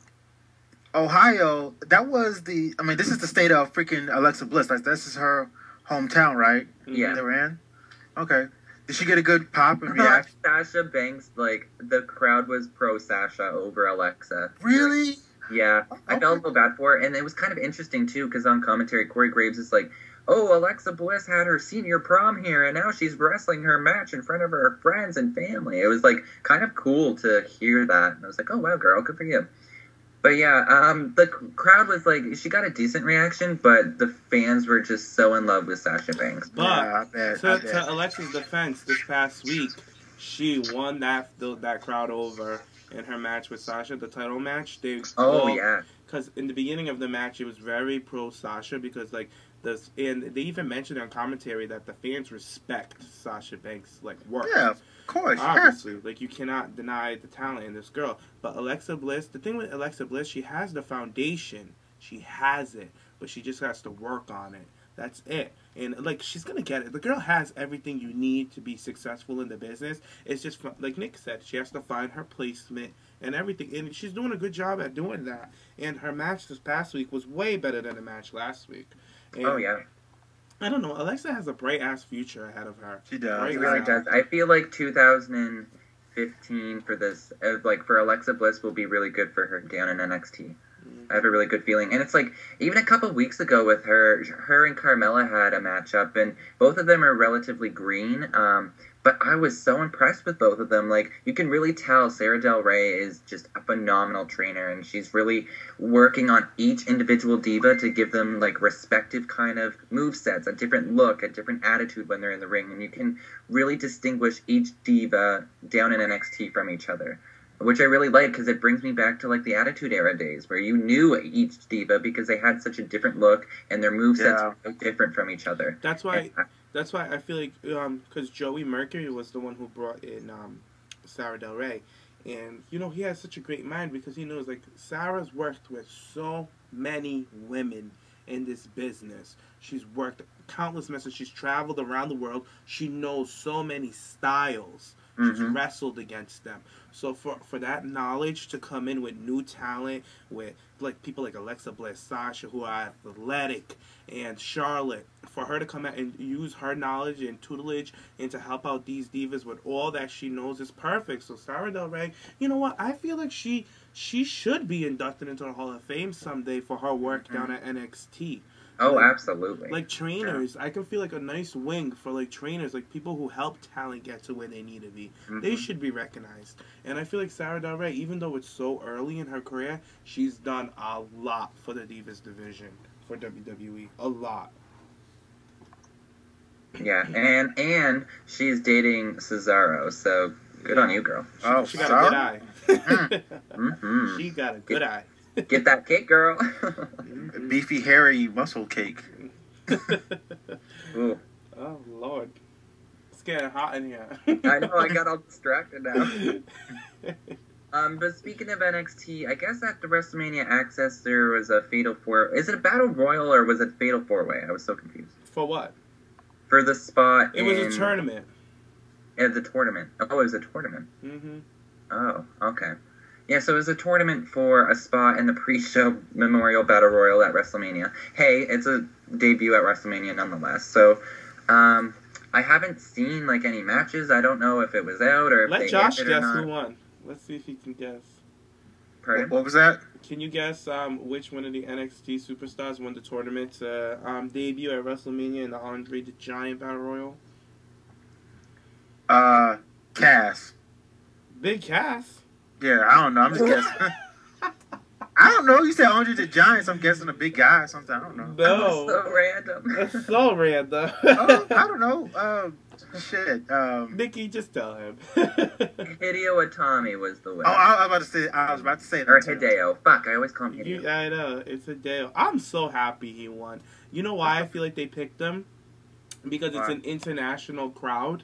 Ohio, this is the state of freaking Alexa Bliss. Like, this is her hometown, right? Yeah. They were in? Okay. Did she get a good pop and reaction? Sasha Banks, like, the crowd was pro Sasha over Alexa. Really? Yeah. I felt a little bad for her. And it was kind of interesting, too, because on commentary, Corey Graves is like, oh, Alexa Bliss had her senior prom here, and now she's wrestling her match in front of her friends and family. It was, like, kind of cool to hear that. And I was like, oh, wow, girl, good for you. But, yeah, the crowd was, like, she got a decent reaction, but the fans were just so in love with Sasha Banks. But, to Alexa's defense, this past week, she won that crowd over in her match with Sasha, the title match. Yeah. Because in the beginning of the match, it was very pro Sasha, because, like, and they even mentioned on commentary that the fans respect Sasha Banks' like work. Yeah, of course. Obviously, like you cannot deny the talent in this girl. But Alexa Bliss, the thing with Alexa Bliss, she has the foundation. She has it, but she just has to work on it. That's it. And like she's gonna get it. The girl has everything you need to be successful in the business. It's just like Nick said, she has to find her placement and everything. And she's doing a good job at doing that. And her match this past week was way better than the match last week. And yeah. I don't know. Alexa has a bright-ass future ahead of her. She does. She really does. I feel like 2015 for this, for Alexa Bliss will be really good for her down in NXT. I have a really good feeling. And it's like, even a couple weeks ago with her and Carmella had a matchup, and both of them are relatively green. But I was so impressed with both of them. Like, you can really tell Sarah Del Rey is just a phenomenal trainer, and she's really working on each individual diva to give them, like, respective kind of movesets, a different look, a different attitude when they're in the ring. And you can really distinguish each diva down in NXT from each other, which I really like because it brings me back to, like, the Attitude Era days where you knew each diva because they had such a different look and their movesets were so different from each other. That's why I feel like, because Joey Mercury was the one who brought in Sarah Del Rey. And, you know, he has such a great mind because he knows, like, Sarah's worked with so many women in this business. She's worked countless messages. She's traveled around the world. She knows so many styles. She's wrestled against them. So for that knowledge to come in with new talent, with like people like Alexa Bliss, Sasha, who are athletic, and Charlotte, for her to come out and use her knowledge and tutelage and to help out these divas with all that she knows is perfect. So Sarah Del Rey, you know what? I feel like she should be inducted into the Hall of Fame someday for her work down at NXT. Oh, like, absolutely. Like trainers, I can feel like a nice wing for like trainers, like people who help talent get to where they need to be. They should be recognized. And I feel like Sarah Del Rey, even though it's so early in her career, she's done a lot for the Divas division for WWE. A lot. Yeah, and she's dating Cesaro, so good on you, girl. She got a good eye. She got a good eye. Get that cake, girl. Beefy, hairy muscle cake. Ooh. Oh, Lord. It's getting hot in here. I know, I got all distracted now. But speaking of NXT, I guess after WrestleMania Access, there was a Fatal 4... Is it a Battle Royal, or was it Fatal 4-Way? I was so confused. For what? For the spot It was a tournament. Yeah, the tournament. Oh, it was a tournament. Oh, okay. Yeah, so it was a tournament for a spot in the pre-show Memorial Battle Royal at WrestleMania. Hey, it's a debut at WrestleMania nonetheless. So, I haven't seen, like, any matches. I don't know if it was out or if Let they Josh ended or guess not. who won. Let's see if he can guess. Pardon? What was that? Can you guess which one of the NXT superstars won the tournament to debut at WrestleMania in the Andre the Giant Battle Royal? Cass. Big Cass. Yeah, I don't know. I'm just guessing. I don't know. You said Andre the Giant, so I'm guessing a big guy or something. I don't know. No. So random. That's so random. I don't know. Shit. Nikki, just tell him. Hideo Itami was the winner. Oh, I was about to say that. Or too. Hideo. Fuck, I always call him Hideo. I know. It's Hideo. I'm so happy he won. You know why I feel like they picked him? Because it's an international crowd.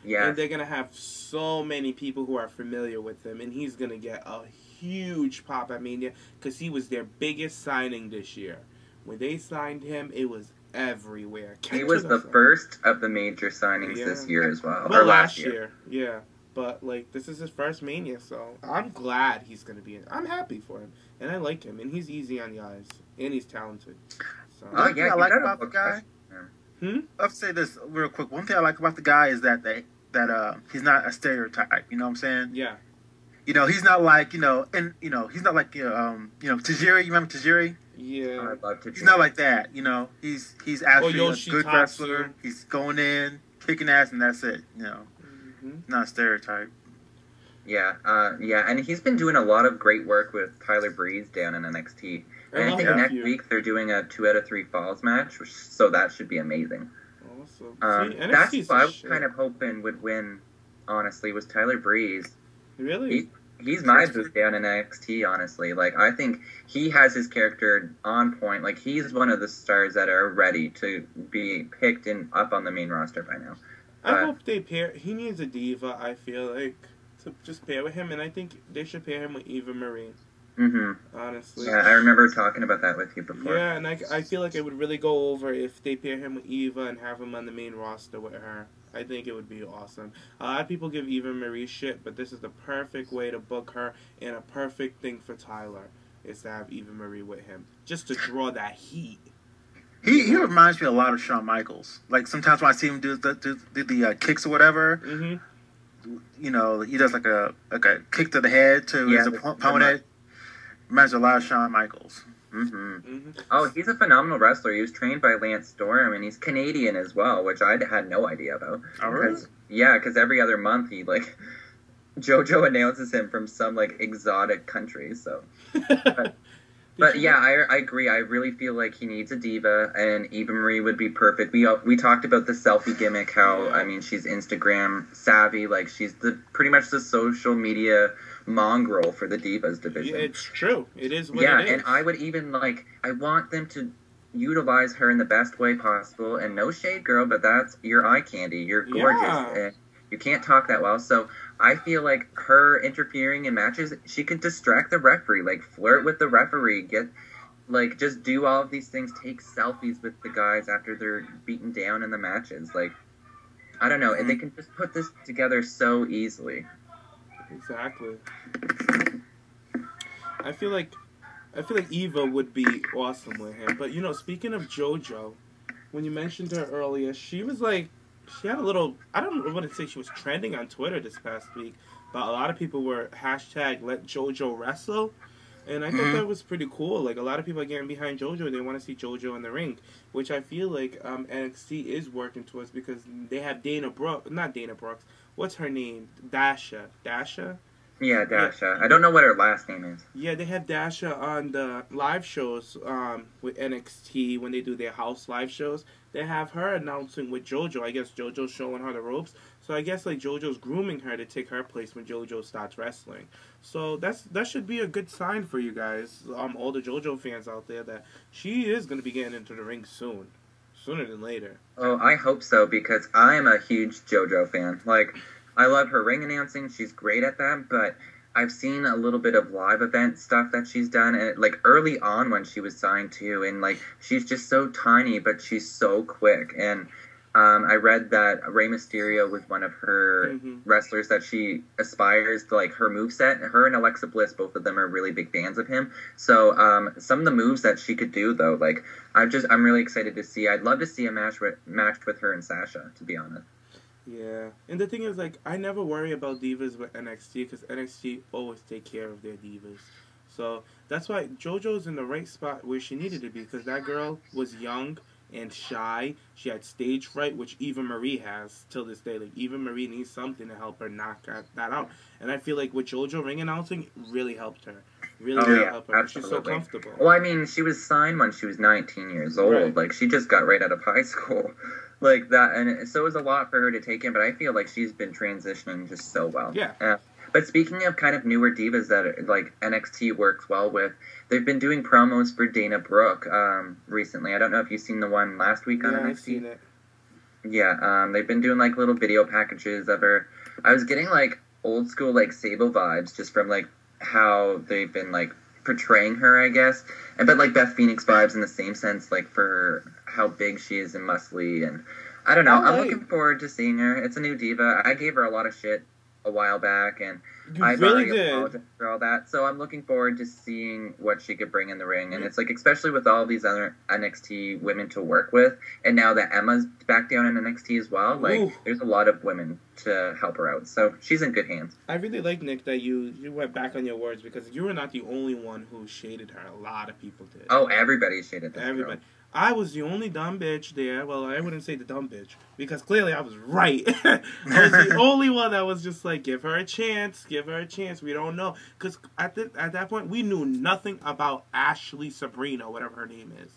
Yes. And they're going to have so many people who are familiar with him. And he's going to get a huge pop at Mania because he was their biggest signing this year. When they signed him, it was everywhere. He was the first of the major signings this year as well. Well, or last year. Yeah. But, like, this is his first Mania, so I'm glad he's going to be in. I'm happy for him. And I like him. And he's easy on the eyes. And he's talented. So. One thing I like about the guy... I'll say this real quick. One thing I like about the guy is that he's not a stereotype. You know what I'm saying? Yeah. You know, he's not like, he's not like, Tajiri. You remember Tajiri? Yeah. I love Tajiri. He's not like that. You know, he's actually a good wrestler. He's going in, kicking ass, and that's it. You know, not a stereotype. Yeah, and he's been doing a lot of great work with Tyler Breeze down in NXT. And I think next week they're doing a 2 out of 3 falls match, so that should be amazing. Awesome. That's what I was kind of hoping would win, honestly, was Tyler Breeze. Really? He's my boot down in NXT, honestly. Like, I think he has his character on point. Like, he's one of the stars that are ready to be picked up on the main roster by now. I hope they pair... He needs a diva, I feel like, to just pair with him, and I think they should pair him with Eva Marie. Honestly. Yeah, I remember talking about that with you before. Yeah, and I feel like it would really go over if they pair him with Eva and have him on the main roster with her. I think it would be awesome. A lot of people give Eva Marie shit, but this is the perfect way to book her, and a perfect thing for Tyler is to have Eva Marie with him, just to draw that heat. He reminds me a lot of Shawn Michaels. Like, sometimes when I see him do the kicks or whatever, you know, he does like a kick to the head to his opponent. Reminds me a lot of Shawn Michaels. Oh, he's a phenomenal wrestler. He was trained by Lance Storm, and he's Canadian as well, which I had no idea about. Oh, really? Yeah, because every other month he, like, JoJo announces him from some, like, exotic country, so... But yeah, I agree. I really feel like he needs a diva, and Eva Marie would be perfect. We talked about the selfie gimmick, how, I mean, she's Instagram savvy, like, she's pretty much the social media mongrel for the Divas division. Yeah, it's true. It is what it is. Yeah, and I would even, like, I want them to utilize her in the best way possible, and no shade, girl, but that's your eye candy. You're gorgeous, and you can't talk that well, so I feel like her interfering in matches, she could distract the referee, like, flirt with the referee, just do all of these things, take selfies with the guys after they're beaten down in the matches, like, I don't know. They can just put this together so easily. Exactly. I feel like Eva would be awesome with him. But speaking of JoJo, when you mentioned her earlier, she was like, she had a little, I don't want to say she was trending on Twitter this past week, but a lot of people were hashtag let JoJo wrestle. And I thought that was pretty cool. Like, a lot of people are getting behind JoJo. They want to see JoJo in the ring, which I feel like NXT is working towards, because they have not Dana Brooks. What's her name? Dasha. Yeah, Dasha. Yeah. I don't know what her last name is. Yeah, they have Dasha on the live shows with NXT when they do their house live shows. They have her announcing with JoJo. I guess JoJo's showing her the ropes. So I guess like JoJo's grooming her to take her place when JoJo starts wrestling. So that should be a good sign for you guys, all the JoJo fans out there, that she is going to be getting into the ring soon. Sooner than later. Oh, I hope so, because I'm a huge JoJo fan. Like, I love her ring announcing. She's great at that, but I've seen a little bit of live event stuff that she's done, and like early on when she was signed too, and like she's just so tiny, but she's so quick. And I read that Rey Mysterio was one of her wrestlers that she aspires to, like, her moveset. Her and Alexa Bliss, both of them are really big fans of him. So some of the moves that she could do, though, like, I'm really excited to see. I'd love to see a match with her and Sasha, to be honest. Yeah, and the thing is, like, I never worry about divas with NXT, because NXT always take care of their divas. So that's why JoJo's in the right spot where she needed to be, because that girl was young and shy. She had stage fright, which Eva Marie has till this day. Like, Eva Marie needs something to help her knock that out. And I feel like with JoJo ring announcing, really helped her. Really helped her. Absolutely. She's so comfortable. Well, I mean, she was signed when she was 19 years old. Right. Like, she just got right out of high school. Like that, and so it was a lot for her to take in, but I feel like she's been transitioning just so well. Yeah. But speaking of kind of newer divas that like NXT works well with, they've been doing promos for Dana Brooke recently. I don't know if you've seen the one last week on NXT. I've seen it. Yeah, they've been doing like little video packages of her. I was getting like old school like Sable vibes just from like how they've been like portraying her, I guess. But like Beth Phoenix vibes in the same sense, like for how big she is and muscly, and I don't know. I'm looking forward to seeing her. It's a new diva. I gave her a lot of shit a while back, and I really apologized for all that. So I'm looking forward to seeing what she could bring in the ring. And it's like, especially with all these other NXT women to work with, and now that Emma's back down in NXT as well, like there's a lot of women to help her out. So she's in good hands. I really like, Nick, that you went back on your words, because you were not the only one who shaded her. A lot of people did. Oh, everybody shaded her. Everybody. Girl. I was the only dumb bitch there. Well, I wouldn't say the dumb bitch, because clearly I was right. I was the only one that was just like, give her a chance. We don't know. Because at that point, we knew nothing about Ashley Sabrina, whatever her name is.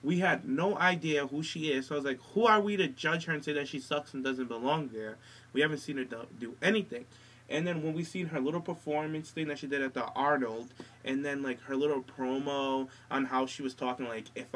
We had no idea who she is. So I was like, who are we to judge her and say that she sucks and doesn't belong there? We haven't seen her do anything. And then when we seen her little performance thing that she did at the Arnold, and then like her little promo on how she was talking, like, if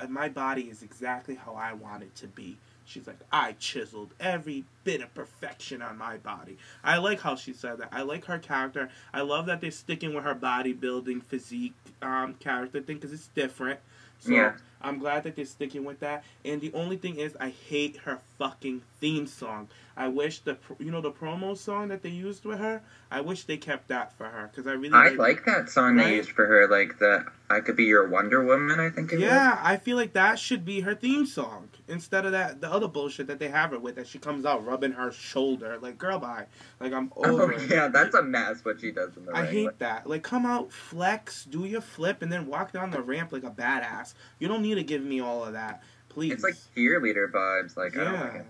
my body is exactly how I want it to be. She's like, I chiseled every bit of perfection on my body. I like how she said that. I like her character. I love that they're sticking with her bodybuilding physique character thing, because it's different. So yeah. I'm glad that they're sticking with that. And the only thing is, I hate her fucking theme song. I wish the promo song that they used with her, I wish they kept that for her, because I like that song they used for her, like the I Could Be Your Wonder Woman, I think it was. Yeah, I feel like that should be her theme song, instead of the other bullshit that they have her with, that she comes out rubbing her shoulder. Like, girl, bye. Like, I'm over it. Yeah, that's a mess what she does in the ring. I hate that. Like, come out, flex, do your flip, and then walk down the ramp like a badass. You don't need to give me all of that. Please. It's like cheerleader vibes. Like, yeah. I don't like it.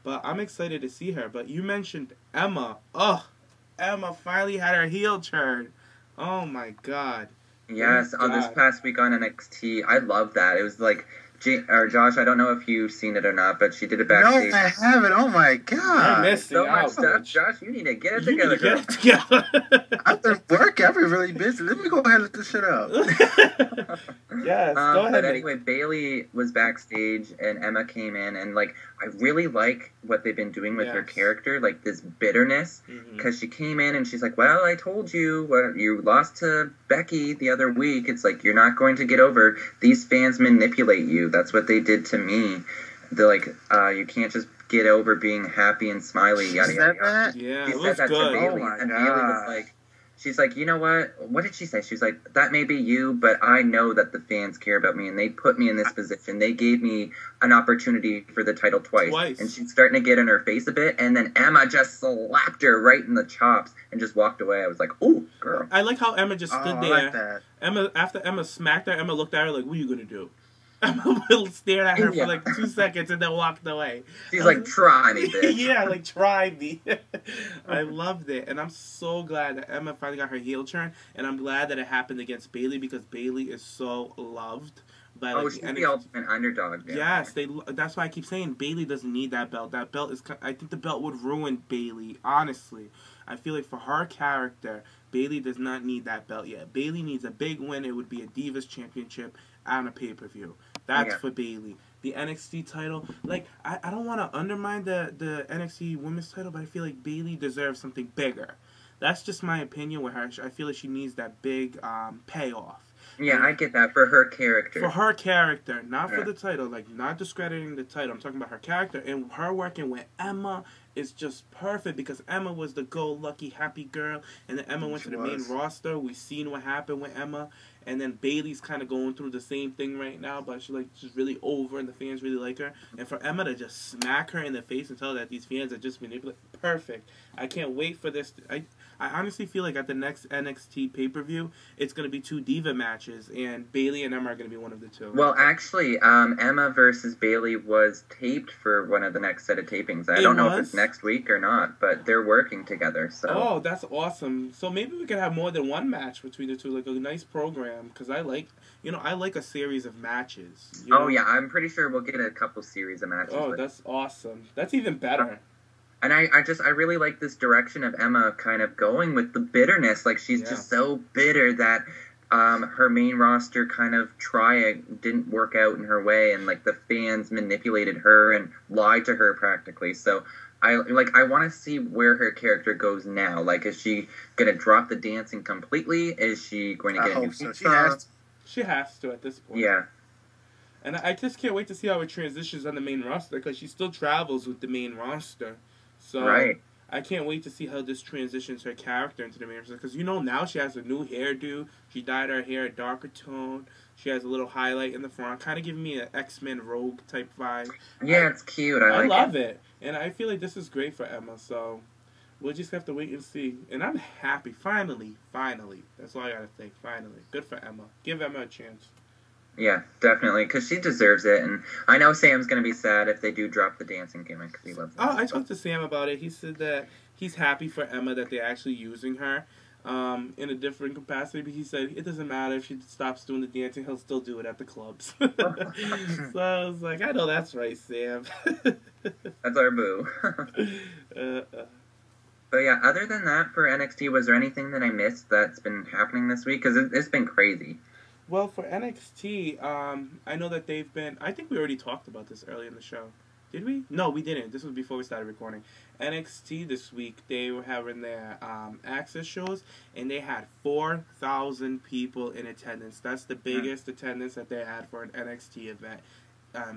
But I'm excited to see her. But you mentioned Emma. Oh, Emma finally had her heel turn. Oh, my God. Yes, on this past week on NXT. I love that. It was like, Josh, I don't know if you've seen it or not, but she did it backstage. No, I haven't. Oh, my God. You're missing so out, much stuff. Josh, you need to get it together, girl. I've been working. I've been really busy. Let me go ahead and look this shit up. Yes, go ahead. But anyway, Bayley was backstage, and Emma came in, and, like, I really like what they've been doing with her character, like, this bitterness, because she came in, and she's like, well, I told you, you lost to Becky the other week. It's like, you're not going to get over. These fans manipulate you. That's what they did to me. They're like, you can't just get over being happy and smiley, yada, She yada, said yada. that? Yeah, She it said was that good. to Bailey, Oh my and Bailey was God. like, she's like, you know what did she say? She was like, that may be you, but I know that the fans care about me, and they put me in this position. They gave me an opportunity for the title twice. And she's starting to get in her face a bit, and then Emma just slapped her right in the chops and just walked away. I was like, ooh, girl. I like how Emma just stood there. I like that. After Emma smacked her, Emma looked at her like, what are you going to do? Emma stared at her for like 2 seconds and then walked away. She's like, try me, bitch. Yeah, like, try me. I loved it. And I'm so glad that Emma finally got her heel turn. And I'm glad that it happened against Bailey because Bailey is so loved by like, she's the ultimate underdog. Yes, that's why I keep saying Bailey doesn't need that belt. That belt is... I think the belt would ruin Bailey, honestly. I feel like for her character, Bailey does not need that belt yet. Bailey needs a big win. It would be a Divas Championship on a pay-per-view. That's for Bailey. The NXT title, like, I don't want to undermine the NXT women's title, but I feel like Bailey deserves something bigger. That's just my opinion with her. I feel like she needs that big payoff. Yeah, I get that for her character. For her character, not for the title. Like, not discrediting the title. I'm talking about her character. And her working with Emma is just perfect because Emma was the go-lucky, happy girl. And then Emma went to the main roster. We've seen what happened with Emma. And then Bailey's kind of going through the same thing right now, but she's really over and the fans really like her. And for Emma to just smack her in the face and tell her that these fans are just manipulating, perfect. I can't wait for this. I honestly feel like at the next NXT pay-per-view, it's going to be 2 diva matches, and Bailey and Emma are going to be one of the 2. Well, actually, Emma versus Bailey was taped for one of the next set of tapings. I don't know if it's next week or not, but they're working together. So. Oh, that's awesome. So maybe we could have more than one match between the 2, like a nice program, because I like a series of matches. Oh, yeah, I'm pretty sure we'll get a couple series of matches. Oh, that's awesome. That's even better. And I really like this direction of Emma kind of going with the bitterness. Like, she's just so bitter that her main roster kind of didn't work out in her way, and, like, the fans manipulated her and lied to her practically. So, I want to see where her character goes now. Like, is she going to drop the dancing completely? Is she going to get a new theme song? She has to at this point. Yeah. And I just can't wait to see how it transitions on the main roster, because she still travels with the main roster. So I can't wait to see how this transitions her character into the main roster. Because, now she has a new hairdo. She dyed her hair a darker tone. She has a little highlight in the front. Kind of giving me an X-Men Rogue type vibe. Yeah, it's cute. I love it. And I feel like this is great for Emma. So we'll just have to wait and see. And I'm happy. Finally. That's all I got to say. Finally. Good for Emma. Give Emma a chance. Yeah, definitely, because she deserves it, and I know Sam's going to be sad if they do drop the dancing gimmick, because he loves it. Oh, I talked to Sam about it. He said that he's happy for Emma that they're actually using her in a different capacity, but he said it doesn't matter if she stops doing the dancing, he'll still do it at the clubs. So I was like, I know that's right, Sam. That's our boo. But yeah, other than that, for NXT, was there anything that I missed that's been happening this week? Because it's been crazy. Well, for NXT, I know that they've been... I think we already talked about this earlier in the show. Did we? No, we didn't. This was before we started recording. NXT this week, they were having their access shows, and they had 4,000 people in attendance. That's the biggest attendance that they had for an NXT event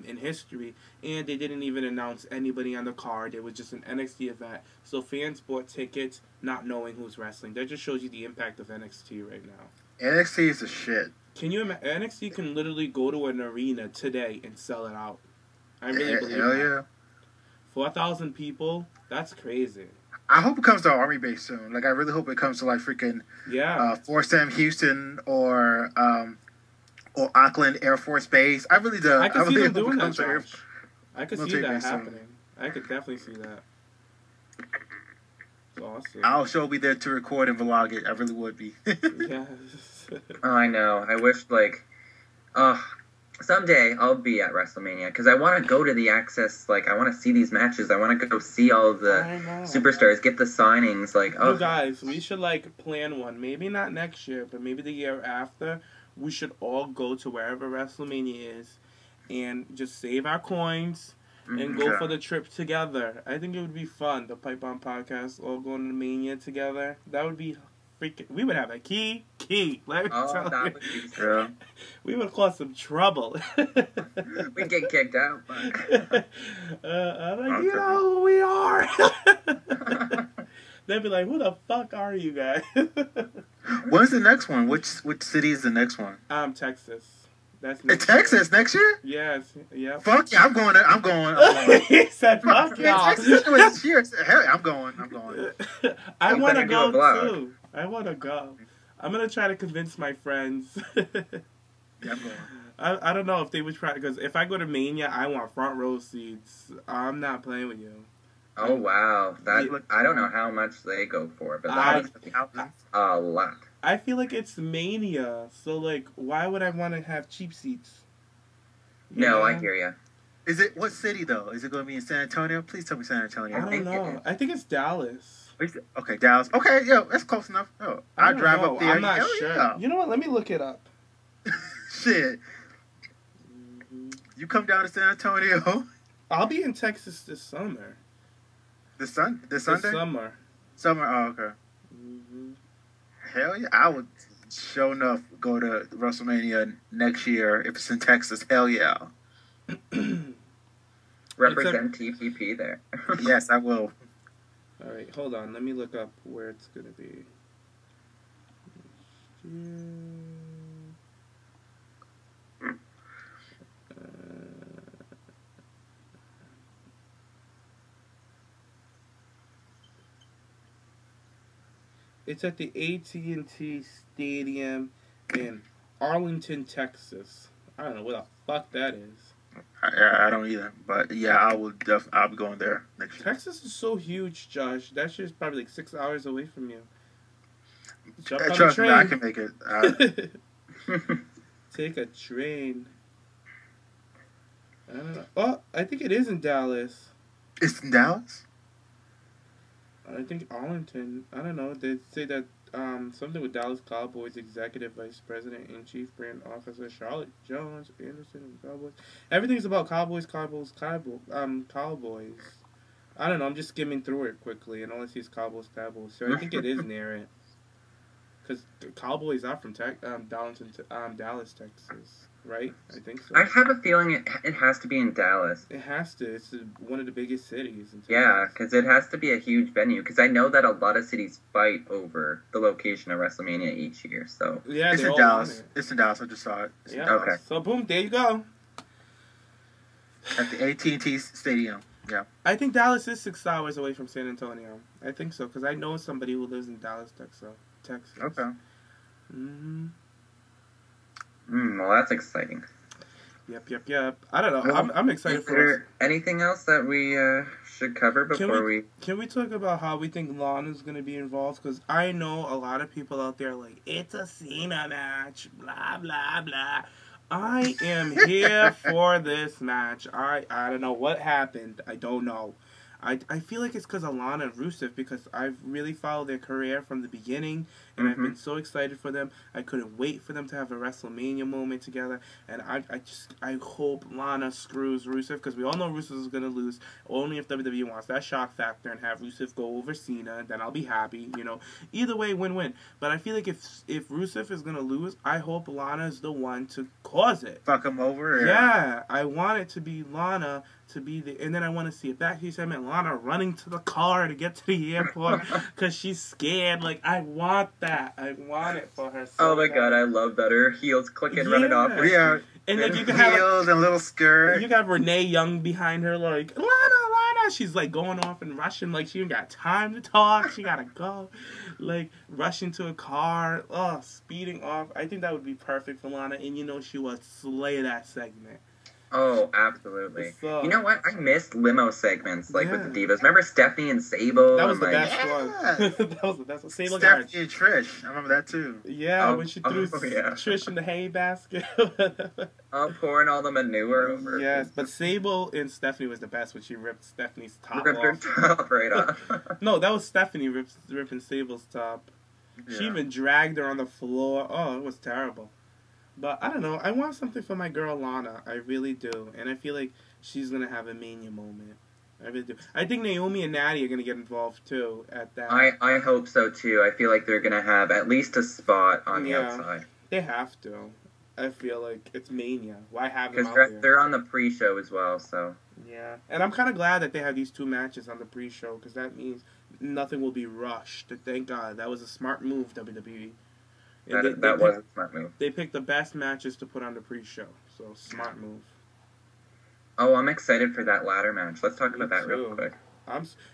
in history. And they didn't even announce anybody on the card. It was just an NXT event. So fans bought tickets not knowing who's wrestling. That just shows you the impact of NXT right now. NXT is a shit. Can you imagine? NXT can literally go to an arena today and sell it out. I really believe hell that. Yeah. 4,000 people? That's crazy. I hope it comes to our Army base soon. Like, I really hope it comes to, like, freaking Fort Sam Houston or Auckland Air Force Base. I really do. I can see them doing that, to I could see that happening. I could definitely see that. It's awesome. I'll sure be there to record and vlog it. I really would be. Yes. Oh, I know. I wish, someday I'll be at Wrestlemania, because I want to go to the Access, I want to see these matches. I want to go see all the superstars, get the signings, You guys, we should, plan one. Maybe not next year, but maybe the year after. We should all go to wherever Wrestlemania is and just save our coins and go for the trip together. I think it would be fun, the Pipebomb Podcast, all going to Mania together. That would be freaking. We would have a key. Let me Oh, tell that you. would be true. We would cause some trouble. We'd get kicked out. But... I'm like, you know who we are. They'd be like, who the fuck are you guys? When's the next one? Which city is the next one? Texas. That's Texas next year? Yes. Yep. Fuck yeah, I'm going. He said, fuck y'all. Texas year. Hell, I'm going. I want to go, too. I want to go. I'm going to try to convince my friends. Yeah, I'm going. I don't know if they would try, because if I go to Mania, I want front row seats. I'm not playing with you. Oh, wow. I don't know how much they go for, but that's a lot. I feel like it's Mania, so, like, why would I want to have cheap seats? You know? I hear you. Is it, what city, though? Is it going to be in San Antonio? Please tell me San Antonio. I don't know. I think it's Dallas. Okay, Dallas. Okay, yo, that's close enough. Oh, I drive up there. I'm not sure. Yeah. You know what? Let me look it up. Shit. You come down to San Antonio. I'll be in Texas this summer. This Sunday? This summer. Oh, okay. Mm-hmm. Hell yeah. I would sure enough go to WrestleMania next year if it's in Texas. Hell yeah. Represent TPP there. Yes, I will. All right, hold on. Let me look up where it's going to be. It's at the AT&T Stadium in Arlington, Texas. I don't know what the fuck that is. I don't either, but yeah, I'll be going there next year. Texas is so huge, Josh. That shit is probably like 6 hours away from you. Jump on Trust the me, train. I can make it. Take a train. I don't know. Oh, I think it is in Dallas. It's in Dallas? I think Arlington. I don't know. They say that something with Dallas Cowboys Executive Vice President and Chief Brand Officer Charlotte Jones Anderson and Cowboys. Everything's about Cowboys. Cowboys. I don't know. I'm just skimming through it quickly, and all I see is Cowboys. So I think it is near it. Because the Cowboys are from Dallas, Texas, right? I think so. I have a feeling it has to be in Dallas. It has to. It's one of the biggest cities in Texas. Yeah, because it has to be a huge venue. Because I know that a lot of cities fight over the location of WrestleMania each year. So yeah, it's in Dallas. It's in Dallas. I just saw it. Yeah. Okay. So boom, there you go. At the AT&T Stadium. Yeah. I think Dallas is 6 hours away from San Antonio. I think so because I know somebody who lives in Dallas, Texas. Okay. Well, that's exciting. Yep. I don't know. Well, I'm excited for there anything else that we should cover before we... Can we talk about how we think Lana's going to be involved? Because I know a lot of people out there are like, it's a Cena match, blah, blah, blah. I am here for this match. I don't know what happened. I don't know. I feel like it's because of Lana and Rusev because I've really followed their career from the beginning and I've been so excited for them. I couldn't wait for them to have a WrestleMania moment together and I hope Lana screws Rusev because we all know Rusev is going to lose only if WWE wants that shock factor and have Rusev go over Cena. Then I'll be happy, you know. Either way, win-win. But I feel like if Rusev is going to lose, I hope Lana is the one to cause it. Fuck him over? Yeah, I want it to be Lana to be the, and then I want to see a backstage segment, Lana running to the car to get to the airport because she's scared. Like, I want that. I want it for her. So oh my god, I love that. Her heels clicking, running off. Yeah. And like you can heels have and little skirt. You got Renee Young behind her, like Lana. She's like going off and rushing, like she ain't got time to talk. She gotta go, like rushing to a car, speeding off. I think that would be perfect for Lana, and you know she would slay that segment. Oh, absolutely. So, you know what? I missed limo segments, like, with the Divas. Remember Stephanie and Sable? That was the best one. That was the best one. Sable got Stephanie and Trish. I remember that, too. Yeah, when she threw Trish in the hay basket. Pouring all the manure over. Yes, but Sable and Stephanie was the best when she ripped Stephanie's top off. Ripped her top right off. No, that was Stephanie ripping Sable's top. Yeah. She even dragged her on the floor. Oh, it was terrible. But I don't know. I want something for my girl Lana. I really do. And I feel like she's going to have a Mania moment. I really do. I think Naomi and Natty are gonna get involved too at that. I hope so too. I feel like they're gonna have at least a spot on the outside. They have to. I feel like it's Mania. Why have them out Because there? they're on the pre-show as well, so. Yeah, and I'm kind of glad that they have these 2 matches on the pre-show because that means nothing will be rushed. Thank God. That was a smart move, WWE. That was a smart move. They picked the best matches to put on the pre-show, so smart move. Oh, I'm excited for that ladder match. Let's talk about that real quick.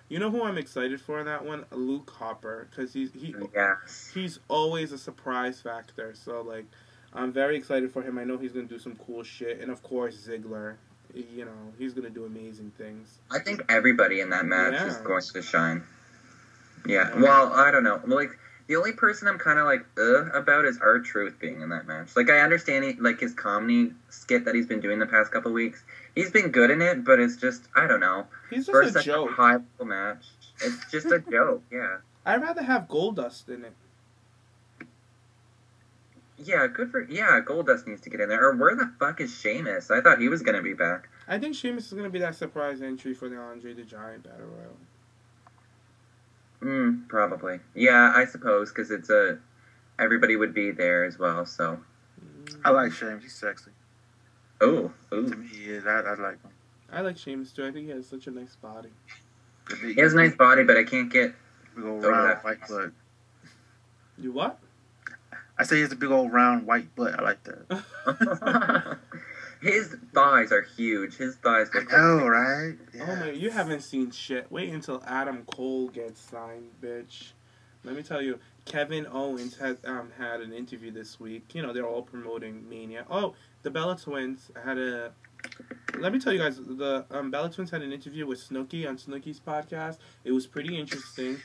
You know who I'm excited for in that one? Luke Harper, because Yes. he's always a surprise factor. So like, I'm very excited for him. I know he's gonna do some cool shit, and of course Ziggler. You know, he's gonna do amazing things. I think everybody in that match is going to shine. Yeah. Well, I don't know. Like, the only person I'm kind of like about is R-Truth being in that match. Like, I understand his comedy skit that he's been doing the past couple weeks. He's been good in it, but it's just, I don't know. He's for just a such joke. A high-level match, it's just a joke. Yeah. I'd rather have Goldust in it. Yeah, Goldust needs to get in there. Or where the fuck is Jaymes? I thought he was gonna be back. I think Sheamus is gonna be that surprise entry for the Andre the Giant Battle Royal. Probably. Yeah, I suppose, because it's everybody would be there as well, so. I like Sheamus. He's sexy. Oh. To me, he is. I like him. I like Sheamus too. I think he has such a nice body. He has a nice body, but I can't get big old round white butt. You what? I say he has a big old round white butt. I like that. His thighs are huge. His thighs look right? Yeah. Oh my, you haven't seen shit. Wait until Adam Cole gets signed, bitch. Let me tell you, Kevin Owens has had an interview this week. You know, they're all promoting Mania. Oh, the Bella Twins had a... Let me tell you guys, the Bella Twins had an interview with Snooki on Snooki's podcast. It was pretty interesting.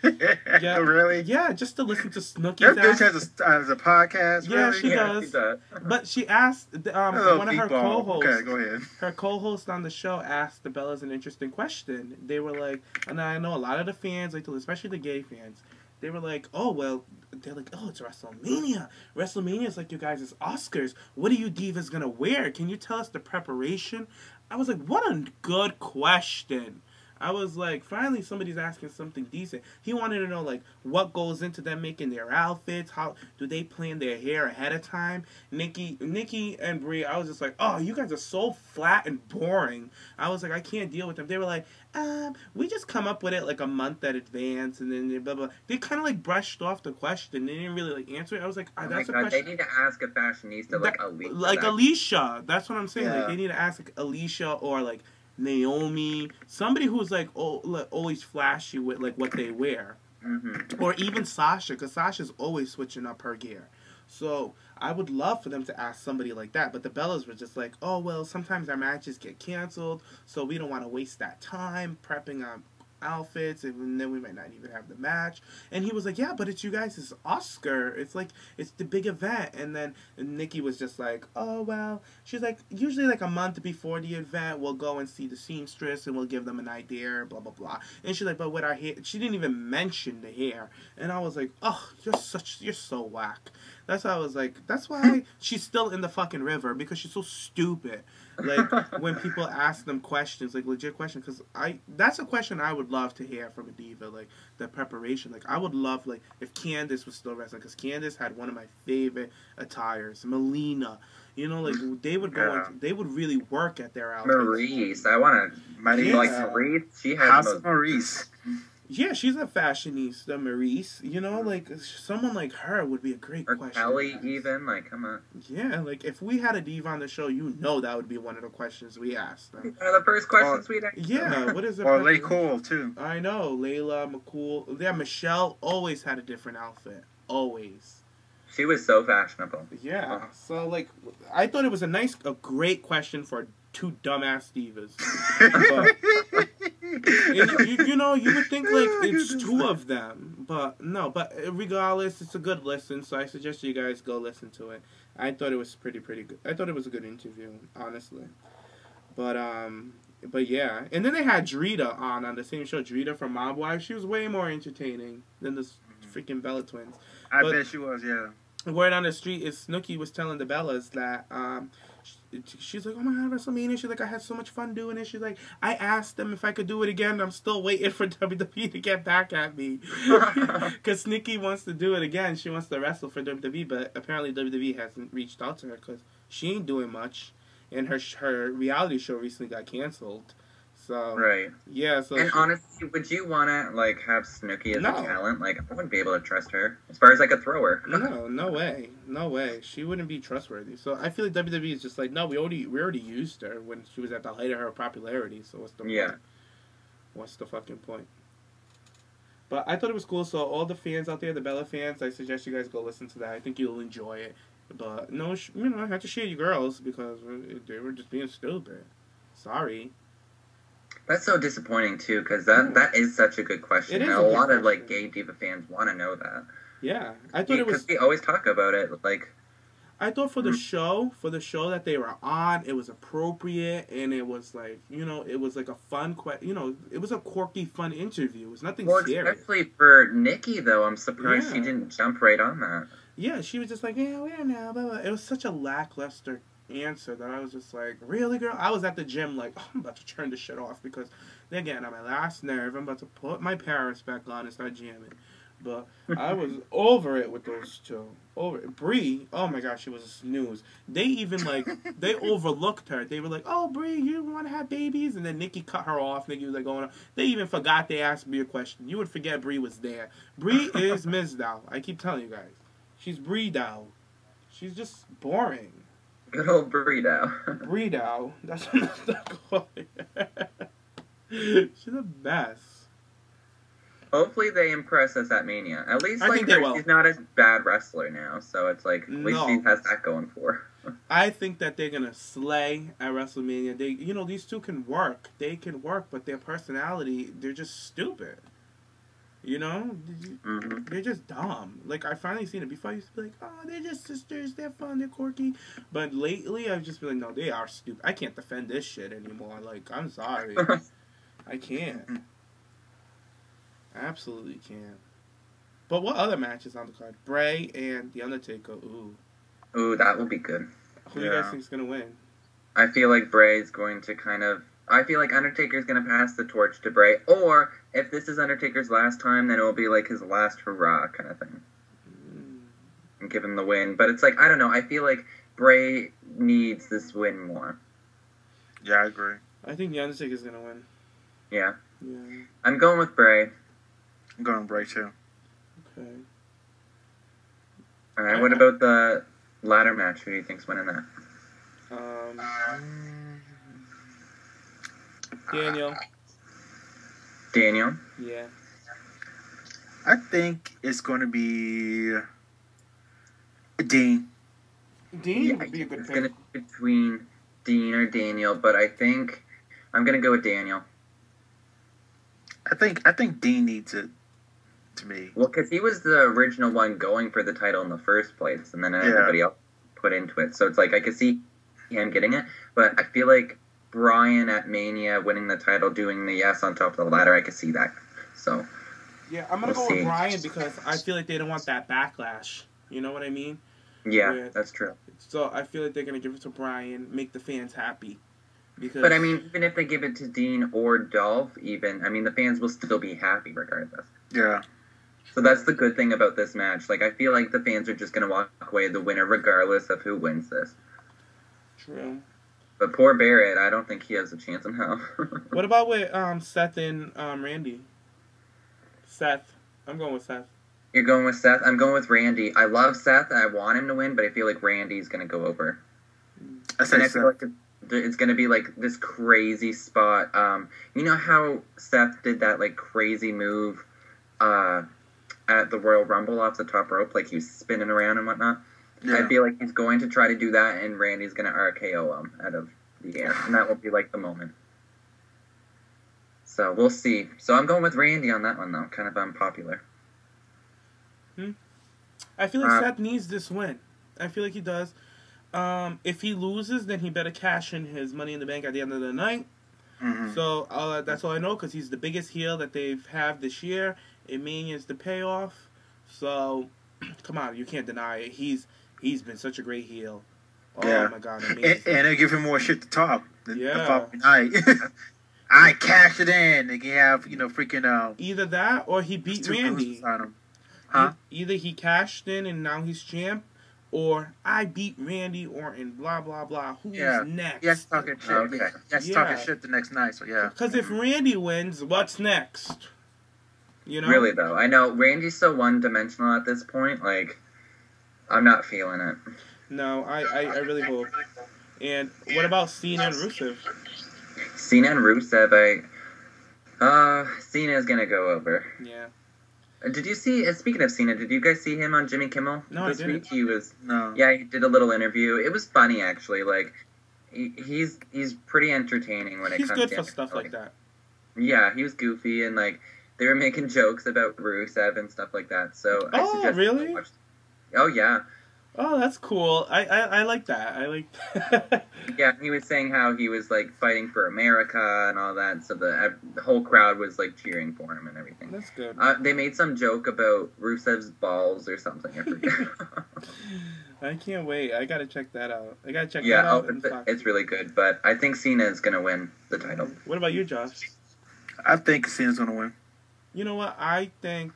Yeah, really? Yeah, just to listen to Snooki's. That bitch has a podcast. Yeah, really? she does. But she asked one of her co-hosts. Okay, go ahead. Her co-host on the show asked the Bellas an interesting question. They were like, and I know a lot of the fans, like especially the gay fans, they were like, they're like, it's WrestleMania. WrestleMania is like you guys' Oscars. What are you divas gonna wear? Can you tell us the preparation? I was like, what a good question. I was like, finally somebody's asking something decent. He wanted to know, like, what goes into them making their outfits. How do they plan their hair ahead of time? Nikki and Brie, I was just like, oh, you guys are so flat and boring. I was like, I can't deal with them. They were like, we just come up with it like a month at advance, and then blah, blah. They kind of like brushed off the question. They didn't really like answer it. I was like, that's a question. They need to ask a fashionista like Alicia. Like Alicia. That's what I'm saying. Yeah. Like, they need to ask like Alicia or like Naomi, somebody who's like always flashy with like what they wear, or even Sasha, because Sasha's always switching up her gear. So I would love for them to ask somebody like that, but the Bellas were just like, oh well, sometimes our matches get canceled, so we don't want to waste that time prepping on outfits, and then we might not even have the match. And he was like, yeah, but it's you guys' Oscar. It's like, it's the big event. And then Nikki was just like, oh, well, she's like, usually like a month before the event, we'll go and see the seamstress and we'll give them an idea, blah, blah, blah. And she's like, but with our hair, she didn't even mention the hair. And I was like, oh, you're so whack. That's why I was like, that's why she's still in the fucking river, because she's so stupid. Like, when people ask them questions, like legit questions, because that's a question I would love to hear from a diva, like the preparation. Like, I would love, like, if Candice was still wrestling, because Candice had one of my favorite attires. Melina, you know, like they would go, they would really work at their outfits. Maurice, I want to like Maurice. She has House of Maurice. Yeah, she's a fashionista, Maurice. You know, like, someone like her would be a great or question. Kelly, even. Like, come on. Yeah, like, if we had a diva on the show, you know that would be one of the questions we asked them. One of the first questions we'd ask. Yeah, what is it? Or Leigh Cole, too. I know, Layla, McCool. Yeah, Michelle always had a different outfit. Always. She was so fashionable. Yeah, so, like, I thought it was a great question for two dumbass divas. But, you know, you would think, like, it's two of them. But, no, but regardless, it's a good listen, so I suggest you guys go listen to it. I thought it was pretty good. I thought it was a good interview, honestly. But yeah. And then they had Drita on the same show. Drita from Mob Wives. She was way more entertaining than the freaking Bella Twins. I bet she was, yeah. Word on the street is Snooki was telling the Bellas that she's like, oh my god, WrestleMania. She's like, I had so much fun doing it. She's like, I asked them if I could do it again. I'm still waiting for WWE to get back at me. Because Nikki wants to do it again. She wants to wrestle for WWE, but apparently WWE hasn't reached out to her because she ain't doing much. And her reality show recently got canceled. So, right. Yeah, so... And honestly, would you want to, like, have Snooki as a talent? Like, I wouldn't be able to trust her. As far as I could throw her. No way. No way. She wouldn't be trustworthy. So, I feel like WWE is just like, no, we already used her when she was at the height of her popularity. So, what's the point? What's the fucking point? But I thought it was cool. So, all the fans out there, the Bella fans, I suggest you guys go listen to that. I think you'll enjoy it. But, no, I have to share you girls because they were just being stupid. Sorry. That's so disappointing, too, because that is such a good question. And a lot of, like, gay diva fans want to know that. Yeah. I thought it was... Because we always talk about it, like... I thought for the show that they were on, it was appropriate, and it was, like, it was, like, a fun... it was a quirky, fun interview. It was nothing serious. Especially for Nikki, though, I'm surprised she didn't jump right on that. Yeah, she was just like, yeah, we're now, blah, blah. It was such a lackluster answer that I was just like, really, girl? I was at the gym like, oh, I'm about to turn this shit off because, again, on my last nerve, I'm about to put my Paris back on and start jamming. But I was over it with those two. Over it. Brie, oh my gosh, she was a snooze. They even, like, they overlooked her. They were like, oh, Brie, you want to have babies? And then Nikki cut her off. Nikki was like, going on. They even forgot they asked Brie a question. You would forget Brie was there. Brie is Ms. Dow. I keep telling you guys. She's Brie Dow. She's just boring. Good old burrito. Burrito. That's what I'm calling it. She's the best. Hopefully they impress us at Mania. At least, I think they will. She's not a bad wrestler now, so it's like, at least she has that going for her. I think that they're going to slay at WrestleMania. These two can work. They can work, but their personality, they're just stupid. They're just dumb. Like, I finally seen it. Before I used to be like, oh, they're just sisters, they're fun, they're quirky. But lately, I've just been like, no, they are stupid. I can't defend this shit anymore. Like, I'm sorry. I can't. Absolutely can't. But what other matches on the card? Bray and The Undertaker. Ooh, that will be good. Who do you guys think is going to win? I feel like Bray's going to I feel like Undertaker's going to pass the torch to Bray. Or, if this is Undertaker's last time, then it will be like his last hurrah kind of thing. And give him the win. But it's like, I don't know. I feel like Bray needs this win more. Yeah, I agree. I think The Undertaker's going to win. Yeah. Yeah. I'm going with Bray. I'm going with Bray, too. Okay. Alright, what about the ladder match? Who do you think's winning that? Daniel? Yeah. I think it's going to be Dean. Dean would be a good pick. It's going to be between Dean or Daniel, but I think I'm going to go with Daniel. I think Dean needs it, to me. Well, because he was the original one going for the title in the first place, and then everybody else put into it. So it's like, I could see him getting it, but I feel like Bryan at Mania winning the title, doing the yes on top of the ladder, I could see that. So yeah, I'm gonna go with Bryan because I feel like they don't want that backlash. You know what I mean? Yeah, that's true. So I feel like they're gonna give it to Bryan, make the fans happy. But I mean, even if they give it to Dean or Dolph, the fans will still be happy regardless. Yeah. So that's the good thing about this match. Like, I feel like the fans are just gonna walk away the winner regardless of who wins this. True. But poor Barrett, I don't think he has a chance in hell. What about with Seth and Randy? Seth. I'm going with Seth. You're going with Seth? I'm going with Randy. I love Seth. I want him to win, but I feel like Randy's going to go over. I feel like it's going to be like this crazy spot. You know how Seth did that like crazy move at the Royal Rumble off the top rope? Like he was spinning around and whatnot? Yeah. I feel like he's going to try to do that, and Randy's going to RKO him out of the air. And that will be, like, the moment. So, we'll see. So, I'm going with Randy on that one, though. Kind of unpopular. I feel like Seth needs this win. I feel like he does. If he loses, then he better cash in his Money in the Bank at the end of the night. Mm-hmm. So, that's all I know, because he's the biggest heel that they've had this year. Mania is the payoff. So, come on, you can't deny it. He's been such a great heel Oh my god, amazing. And they give him more shit to talk the Yeah. following night. I cashed it in. They can have, freaking Either that or he beat two Randy. bruises on him. Huh? Either he cashed in and now he's champ, or I beat Randy Orton, blah, blah, blah. Who's next? Yes, talking shit. Okay. Yes, talking shit the next night, so yeah. Because if Randy wins, what's next? You know? Really, though. I know Randy's so one-dimensional at this point. Like, I'm not feeling it. No, I really hope. And what about Cena and Rusev? Cena and Rusev, Cena's gonna go over. Yeah. Did you see, speaking of Cena, did you guys see him on Jimmy Kimmel No, this I didn't. week? He was, No. yeah, he did a little interview. It was funny, actually. Like, he's pretty entertaining when it He's comes good to for stuff like that. Yeah, he was goofy, and, like, they were making jokes about Rusev and stuff like that, so I Oh, suggest really? you watch. Oh, yeah. Oh, that's cool. I like that. I like that. Yeah, he was saying how he was, like, fighting for America and all that, so the whole crowd was, like, cheering for him and everything. That's good. They made some joke about Rusev's balls or something, I forget. I can't wait. I gotta check that out. I gotta check that Yeah, out. it's really good, but I think Cena is going to win the title. What about you, Josh? I think Cena's gonna win. You know what? I think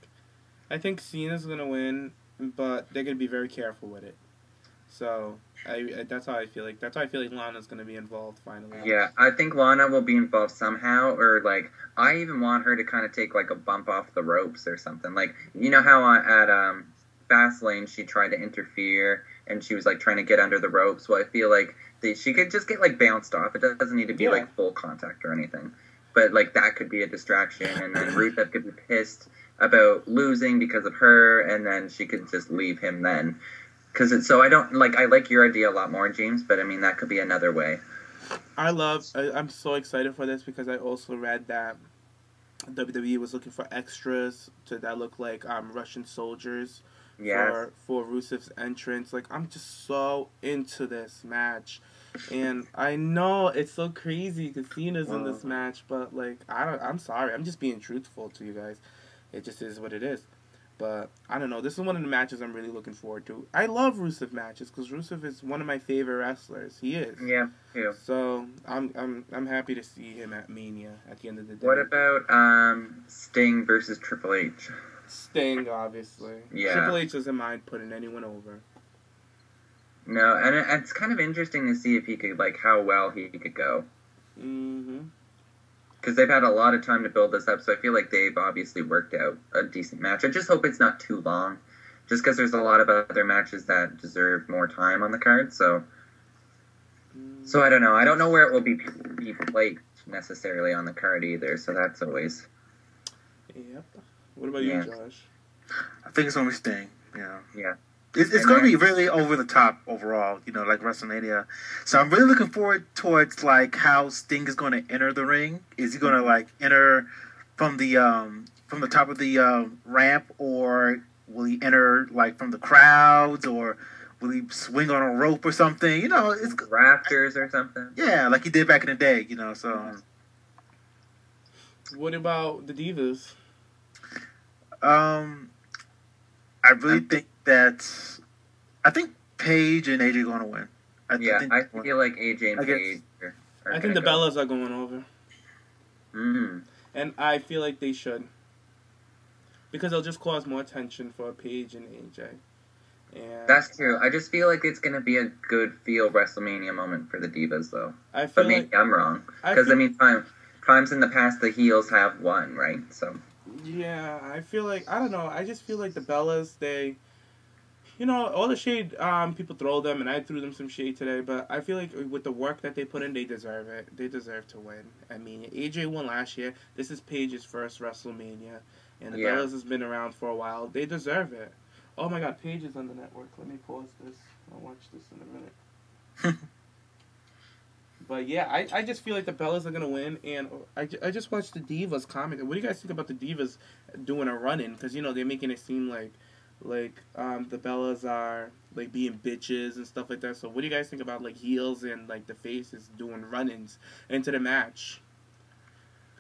Cena's gonna win, but they're gonna be very careful with it. So that's how I feel like. That's how I feel like Lana's gonna be involved finally. Yeah, I think Lana will be involved somehow, or, like, I even want her to kind of take, like, a bump off the ropes or something. Like, you know how at Fastlane she tried to interfere, and she was, like, trying to get under the ropes? Well, I feel like she could just get, like, bounced off. It doesn't need to be, like, full contact or anything. But, like, that could be a distraction, and then Rusev could be pissed about losing because of her, and then she could just leave him then. I like your idea a lot more, James, but I mean, that could be another way. I'm so excited for this because I also read that WWE was looking for extras that look like Russian soldiers for Rusev's entrance. Like, I'm just so into this match. And I know it's so crazy because Cena's in this match, but, like, I'm sorry. I'm just being truthful to you guys. It just is what it is. But I don't know. This is one of the matches I'm really looking forward to. I love Rusev matches because Rusev is one of my favorite wrestlers. He is. Yeah, too. So I'm happy to see him at Mania at the end of the day. What about Sting versus Triple H? Sting, obviously. Yeah. Triple H doesn't mind putting anyone over. No, and it's kind of interesting to see if he could, like, how well he could go. Mm-hmm. Because they've had a lot of time to build this up, so I feel like they've obviously worked out a decent match. I just hope it's not too long, just because there's a lot of other matches that deserve more time on the card, so I don't know. I don't know where it will be placed necessarily on the card either, so that's always... Yep. What about you, Josh? I think it's going to be Sting, Yeah. It's going to be really over the top overall, like WrestleMania. So I'm really looking forward towards, like, how Sting is going to enter the ring. Is he going to, like, enter from the top of the ramp, or will he enter, like, from the crowds, or will he swing on a rope or something? It's rafters or something. Yeah, like he did back in the day. So. What about the Divas? I really think that I think Paige and AJ are going to win. I feel like AJ and Paige I think the Bellas are going over. Mm-hmm. And I feel like they should. Because it'll just cause more attention for Paige and AJ. And that's true. I just feel like it's going to be a good feel WrestleMania moment for the Divas, though. But maybe I'm wrong. Because, times in the past the heels have won, right? So. Yeah, I feel like, I don't know, I just feel like the Bellas, they, all the shade people throw them, and I threw them some shade today, but I feel like with the work that they put in, they deserve it. They deserve to win. I mean, AJ won last year. This is Paige's first WrestleMania, and the Bellas has been around for a while. They deserve it. Oh my god, Paige is on the network. Let me pause this. I'll watch this in a minute. But yeah, I just feel like the Bellas are going to win, and I just watched the Divas comment. What do you guys think about the Divas doing a run-in? Because, they're making it seem like the Bellas are, like, being bitches and stuff like that. So what do you guys think about, like, heels and, like, the faces doing run-ins into the match?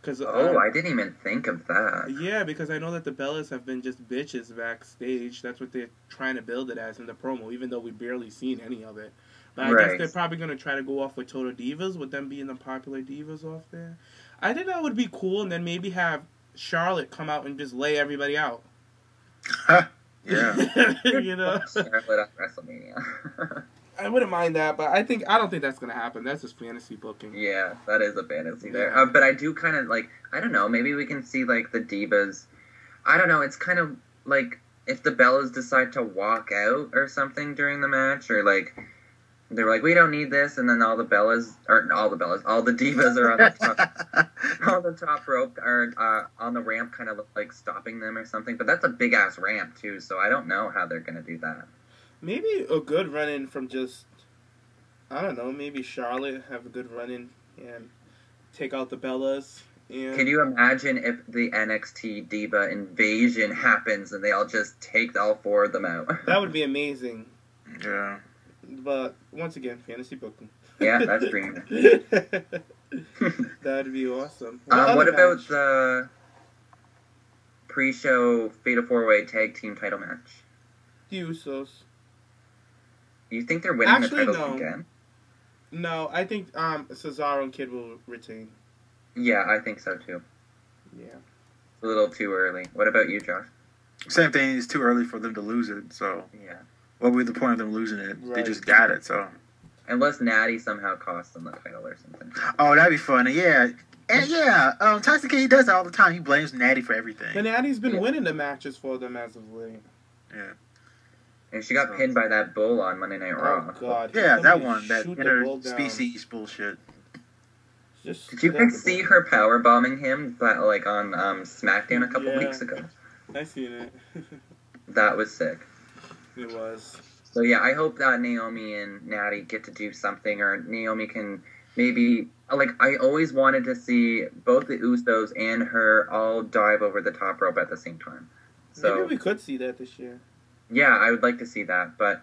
I didn't even think of that. Yeah, because I know that the Bellas have been just bitches backstage. That's what they're trying to build it as in the promo, even though we barely seen any of it. But I guess they're probably going to try to go off with Total Divas, with them being the popular divas off there. I think that would be cool, and then maybe have Charlotte come out and just lay everybody out. Yeah. You know? Charlotte at WrestleMania. I wouldn't mind that, but I don't think that's gonna happen. That's just fantasy booking. Yeah, that is a fantasy there. But I do kind of like, I don't know, maybe we can see like the divas. I don't know. It's kind of like if the Bellas decide to walk out or something during the match, or like they're like, we don't need this, and then all the divas are on the top, on the top rope or on the ramp, kind of like stopping them or something. But that's a big ass ramp too, so I don't know how they're gonna do that. Maybe a good run-in from just, I don't know, maybe Charlotte have a good run-in and take out the Bellas. And can you imagine if the NXT Diva invasion happens and they all just take all four of them out? That would be amazing. Yeah. But, once again, fantasy booking. Yeah, that's dreaming. That'd be awesome. What about the pre-show Fatal 4-Way Tag Team title match? The Usos. You think they're winning the titles again? No, I think Cesaro and Kid will retain. Yeah, I think so too. Yeah. It's a little too early. What about you, Josh? Same thing. It's too early for them to lose it. So yeah, what would be the point of them losing it? Right. They just got it. So unless Natty somehow costs them the title or something. Oh, that'd be funny. Yeah. And Tyson Kidd does that all the time. He blames Natty for everything. But Natty's been winning the matches for them as of late. Yeah. And she got pinned by that bull on Monday Night Raw. Oh, God. Yeah, that one. That interspecies bullshit. Did you guys see her power bombing him on SmackDown a couple weeks ago? I seen it. That was sick. It was. So yeah, I hope that Naomi and Natty get to do something, or Naomi can maybe, I always wanted to see both the Usos and her all dive over the top rope at the same time. So maybe we could see that this year. Yeah, I would like to see that, but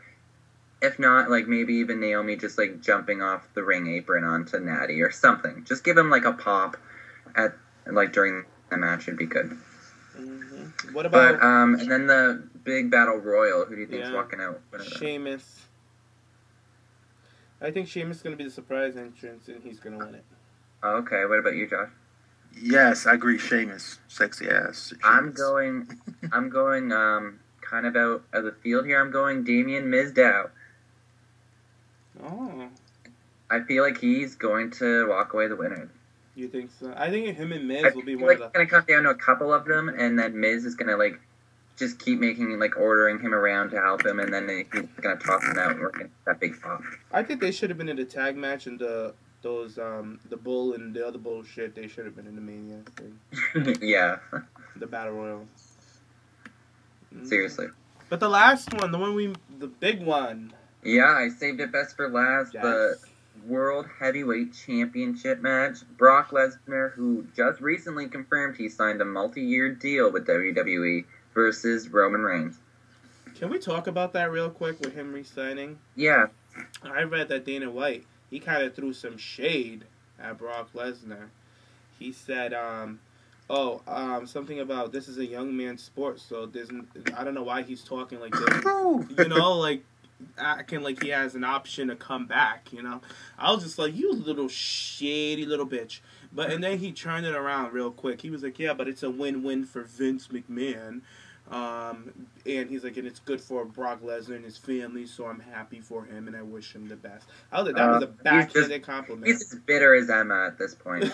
if not, maybe even Naomi just, jumping off the ring apron onto Natty or something. Just give him, a pop at, during the match would be good. Mm-hmm. What about... But, and then the big battle royal, who do you think's walking out? Jaymes. I think Jaymes is going to be the surprise entrance, and he's going to win it. Oh, okay, what about you, Josh? Yes, I agree, Sheamus. Sexy ass. Sheamus. I'm going, kind of out of the field here. I'm going Damien Mizdow. Oh. I feel like he's going to walk away the winner. You think so? I think him and Miz will be one of the... It's going to come down to a couple of them, and then Miz is going to, just keep making, ordering him around to help him, and then he's going to toss him out, and we're going to get that big pop. I think they should have been in the tag match, and the Bull and the other bullshit, they should have been in the Mania thing. Yeah. The Battle Royal. Seriously. But the last one, the big one. Yeah, I saved it best for last. Yes. The World Heavyweight Championship match. Brock Lesnar, who just recently confirmed he signed a multi-year deal with WWE, versus Roman Reigns. Can we talk about that real quick with him re-signing? Yeah. I read that Dana White, he kind of threw some shade at Brock Lesnar. He said, something about this is a young man's sport, so I don't know why he's talking like this. Acting like he has an option to come back, I was just like, you little shady little bitch. And then he turned it around real quick. He was like, yeah, but it's a win-win for Vince McMahon. And he's like, and it's good for Brock Lesnar and his family, so I'm happy for him, and I wish him the best. I was like, that was a backhanded compliment. He's as bitter as Emma at this point.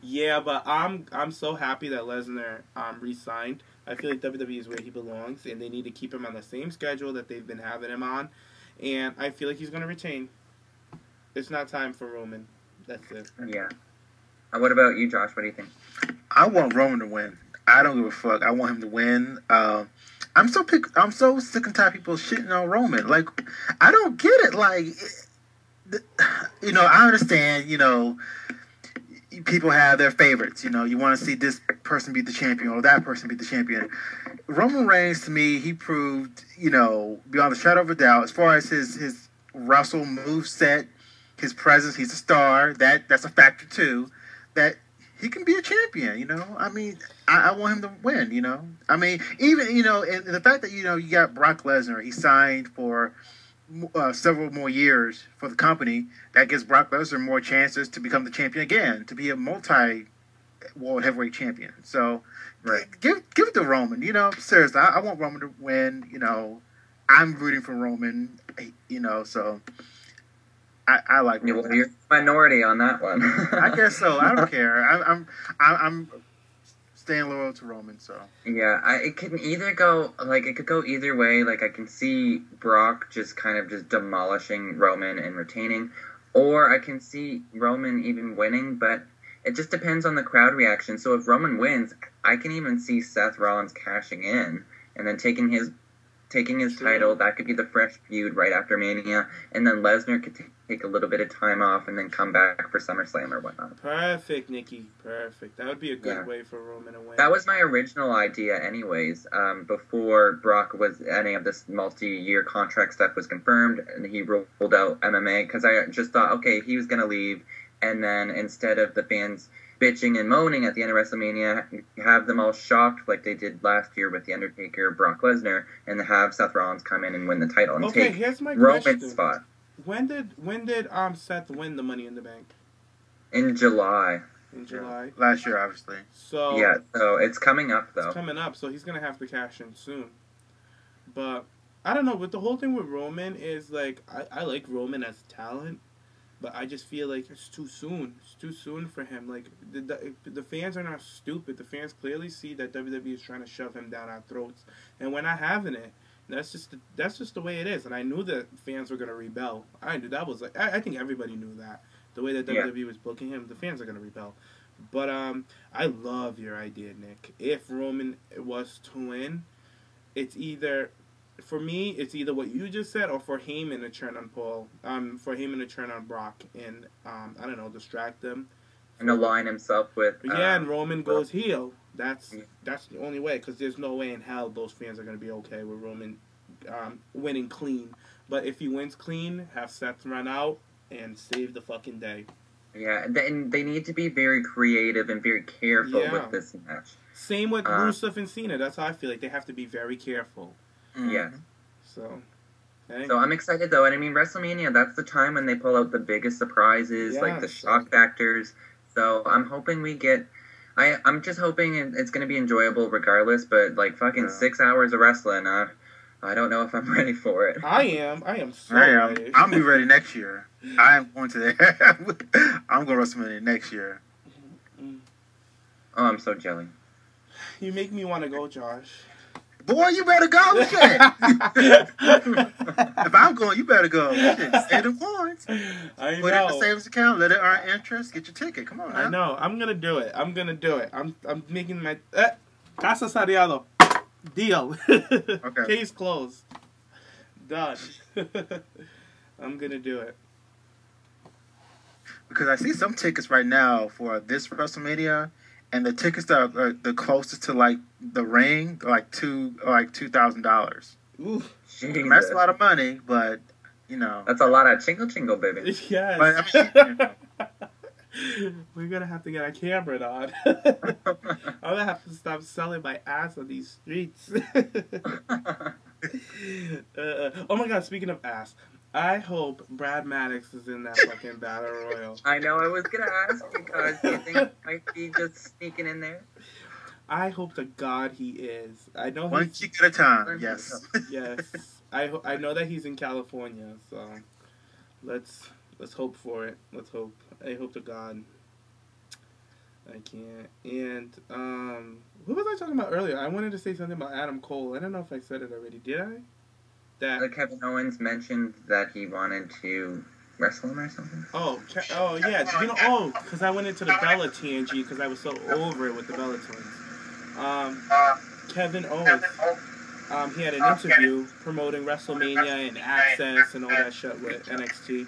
Yeah, but I'm so happy that Lesnar re-signed. I feel like WWE is where he belongs, and they need to keep him on the same schedule that they've been having him on. And I feel like he's going to retain. It's not time for Roman. That's it. Yeah. What about you, Josh? What do you think? I want Roman to win. I don't give a fuck. I want him to win. I'm so sick and tired of people shitting on Roman. I don't get it. I understand, people have their favorites. You want to see this person beat the champion or that person beat the champion. Roman Reigns, to me, he proved, beyond a shadow of a doubt, as far as his wrestle moveset, his presence, he's a star. That's a factor, too, that he can be a champion, I mean, I want him to win, I mean, even, and the fact that, you got Brock Lesnar, he signed for several more years for the company, that gives Brock Lesnar more chances to become the champion again, to be a multi-world heavyweight champion. So, Right. give it to Roman. Seriously, I want Roman to win. I'm rooting for Roman. So I like Yeah, Roman. well, you're minority on that one. I guess so. I don't care. I'm staying loyal to Roman. So Yeah, it could go either way. Like I can see Brock just demolishing Roman and retaining, or I can see Roman even winning. But it just depends on the crowd reaction. So if Roman wins, I can even see Seth Rollins cashing in and then taking his title. That could be the fresh feud right after Mania, and then Lesnar could take a little bit of time off and then come back for SummerSlam or whatnot. Perfect, Nikki. Perfect. That would be a good way for Roman to win. That was my original idea anyways, before Brock was any of this multi-year contract stuff was confirmed, and he ruled out MMA, because I just thought, okay, he was going to leave, and then instead of the fans bitching and moaning at the end of WrestleMania, have them all shocked like they did last year with The Undertaker, Brock Lesnar, and have Seth Rollins come in and win the title and take here's my Roman's question. spot. When did Seth win the Money in the Bank? In July. In July. Last year, obviously. So it's coming up though. It's coming up, so he's gonna have to cash in soon. But I don't know. But the whole thing with Roman is like I like Roman as talent. But I just feel like it's too soon. It's too soon for him. Like, the fans are not stupid. The fans clearly see that WWE is trying to shove him down our throats. And we're not having it. That's just the way it is. And I knew that fans were going to rebel. I knew that was like... I think everybody knew that. The way that WWE was booking him, the fans are going to rebel. But I love your idea, Nick. If Roman was to win, it's either... For me, it's either what you just said or for Heyman to turn on Paul. For Heyman to turn on Brock and, I don't know, distract them. And align himself with... and Roman goes heel. That's the only way, because there's no way in hell those fans are going to be okay with Roman winning clean. But if he wins clean, have Seth run out and save the fucking day. Yeah, and they need to be very creative and very careful with this match. Same with Rusev and Cena. That's how I feel like they have to be very careful. Yeah. So I'm excited though, and I mean WrestleMania, that's the time when they pull out the biggest surprises, like the shock factors. So I'm hoping we get I'm just hoping it's going to be enjoyable regardless, but like fucking 6 hours of wrestling, I don't know if I'm ready for it. I am so ready. I'll be ready next year. I am going to there. I'm going to WrestleMania next year. Oh, I'm so jelly. You make me want to go, Josh. Boy, you better go. Shit. If I'm going, you better go. Shit. Stay them points. I know. Put it in the savings account. Let it earn interest. Get your ticket. Come on now. I know. I'm gonna do it. I'm making my Casa Sariado deal. Okay. Case closed. Done. I'm gonna do it. Because I see some tickets right now for this WrestleMania. And the tickets that are the closest to like the ring are like $2,000. Ooh, that's a lot of money, but that's a lot of chingle, baby. Yes. But, I mean, we're gonna have to get our camera on. I'm gonna have to stop selling my ass on these streets. Oh my god! Speaking of ass. I hope Brad Maddox is in that fucking Battle Royal. I know, I was going to ask you guys, do you think he might be just sneaking in there? I hope to God he is. I know one cheek at a time, yes. Yes. I know that he's in California, so let's hope for it. Let's hope. I hope to God. I can't. And, what was I talking about earlier? I wanted to say something about Adam Cole. I don't know if I said it already. Did I? Kevin Owens mentioned that he wanted to wrestle him or something. Oh yeah. Because I went into the Bella TNG because I was so over it with the Bella Twins. Kevin Owens, he had an interview promoting WrestleMania and Access and all that shit with NXT.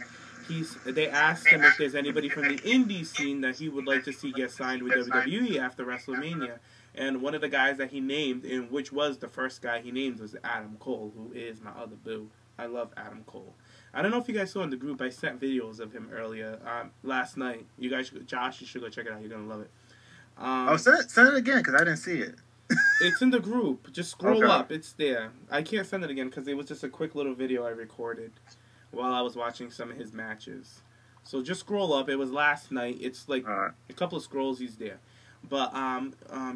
They asked him if there's anybody from the indie scene that he would like to see get signed with WWE after WrestleMania. And one of the guys that he named, and which was the first guy he named, was Adam Cole, who is my other boo. I love Adam Cole. I don't know if you guys saw in the group, I sent videos of him earlier, last night. You guys, Josh, you should go check it out. You're going to love it. Send it again, because I didn't see it. It's in the group. Just scroll Okay. up. It's there. I can't send it again because it was just a quick little video I recorded while I was watching some of his matches. So just scroll up. It was last night. It's like All right. a couple of scrolls. He's there. But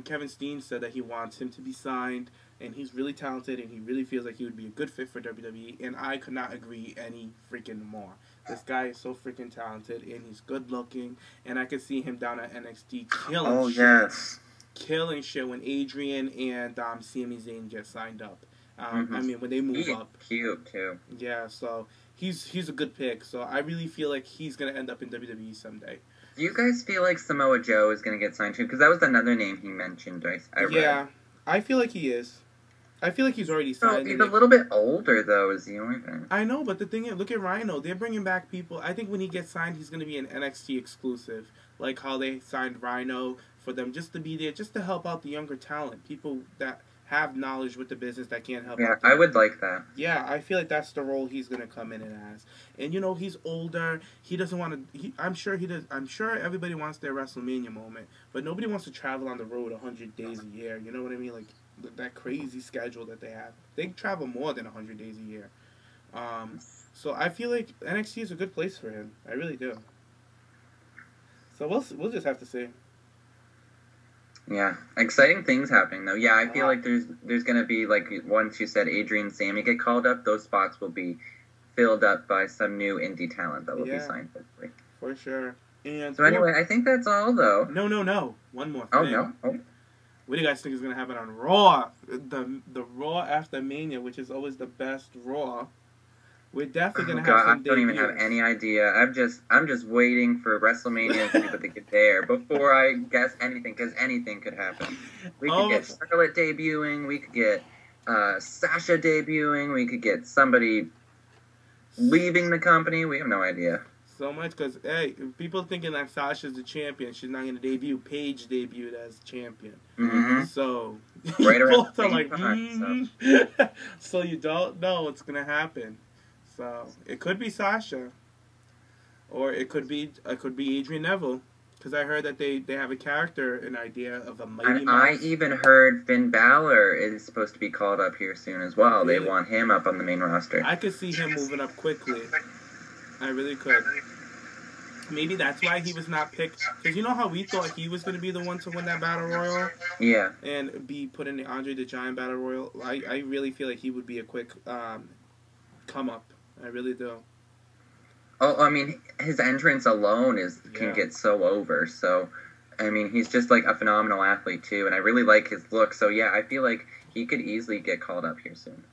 Kevin Steen said that he wants him to be signed, and he's really talented, and he really feels like he would be a good fit for WWE. And I could not agree any freaking more. This guy is so freaking talented, and he's good looking, and I could see him down at NXT killing Oh shit. yes. Killing shit when Adrian and Sami Zayn get signed up. Mhm. I mean, when they move He's up. cute too. Yeah, so he's a good pick. So I really feel like he's going to end up in WWE someday. Do you guys feel like Samoa Joe is going to get signed too? Because that was another name he mentioned. I read. Yeah, I feel like he is. I feel like he's already So signed. he's a little bit older though, is the only thing. I know, but the thing is, look at Rhino. They're bringing back people. I think when he gets signed, he's going to be an NXT exclusive. Like how they signed Rhino for them just to be there, just to help out the younger talent. People that have knowledge with the business that can't help Yeah, out. the- I would like that. Yeah, I feel like that's the role he's going to come in and as. And, you know, he's older. He doesn't want to... I'm sure he does. I'm sure everybody wants their WrestleMania moment. But nobody wants to travel on the road 100 days a year. You know what I mean? Like, that crazy schedule that they have. They travel more than 100 days a year. So I feel like NXT is a good place for him. I really do. So we'll just have to see. Yeah, exciting things happening though. Yeah, I feel like there's gonna be like once you said Adrian and Sammy get called up, those spots will be filled up by some new indie talent that will be signed hopefully. For sure. And So anyway, I think that's all though. No. One more thing. Oh no. Oh. What do you guys think is gonna happen on Raw? The Raw after Mania, which is always the best Raw. We're definitely gonna have some I don't even have debuts. any idea. I'm just waiting for WrestleMania to see what they get there before I guess anything, because anything could happen. We could get Charlotte debuting. We could get Sasha debuting. We could get somebody leaving the company. We have no idea. So much because hey, people thinking that Sasha's the champion, she's not gonna debut. Paige debuted as champion. Mm-hmm. So Right around both the are same like, time, so you don't know what's gonna happen. So it could be Sasha, or it could be Adrian Neville, because I heard that they have a character, an idea of a Mighty And Mouse. I even heard Finn Balor is supposed to be called up here soon as well. Really? They want him up on the main roster. I could see him moving up quickly. I really could. Maybe that's why he was not picked. Because you know how we thought he was going to be the one to win that Battle Royal? Yeah. And be put in the Andre the Giant Battle Royal? I really feel like he would be a quick come up. I really do. Oh, I mean, his entrance alone can get so over. So, I mean, he's just like a phenomenal athlete too, and I really like his look. So yeah, I feel like he could easily get called up here soon.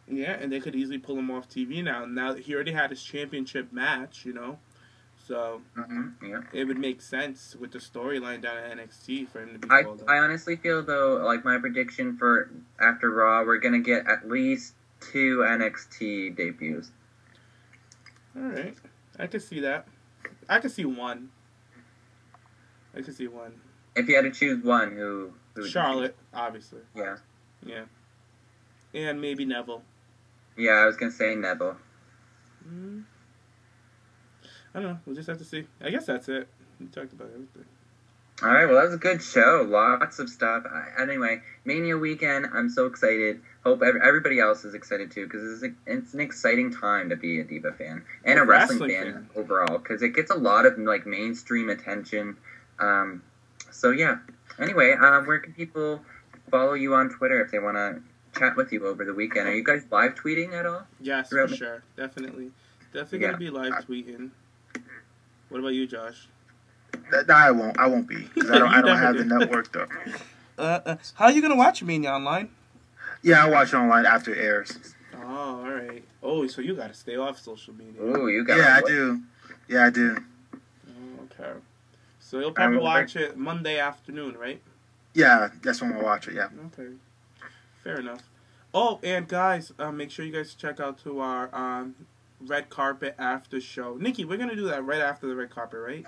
Yeah, and they could easily pull him off TV now. Now he already had his championship match, you know, so Yeah. it would make sense with the storyline down at NXT for him to be called up. I honestly feel though, like my prediction for after Raw, we're gonna get at least 2 NXT debuts. All right, I could see that. I could see one. If you had to choose one, who would you Charlotte, obviously. choose? Yeah. And maybe Neville. Yeah, I was gonna say Neville. I don't know. We'll just have to see. I guess that's it. We talked about everything. All right, well, that was a good show. Lots of stuff. Anyway, Mania weekend. I'm so excited. Hope everybody else is excited too, because it's an exciting time to be a Diva fan and a wrestling fan overall, because it gets a lot of like mainstream attention. So yeah. Anyway, where can people follow you on Twitter if they want to chat with you over the weekend? Are you guys live tweeting at all? Yes, for sure. Definitely gonna be live tweeting. What about you, Josh? No, I won't be, because I don't have the network though. How are you gonna watch Mania online? Yeah, I watch it online after it airs. Oh, all right. Oh, so you gotta stay off social media. Oh, you got. Yeah, I do. Yeah, I do. Oh, okay. So you'll probably watch it Monday afternoon, right? Yeah, that's when I watch it. Yeah. Okay. Fair enough. Oh, and guys, make sure you guys check out to our red carpet after show. Nikki, we're gonna do that right after the red carpet, right?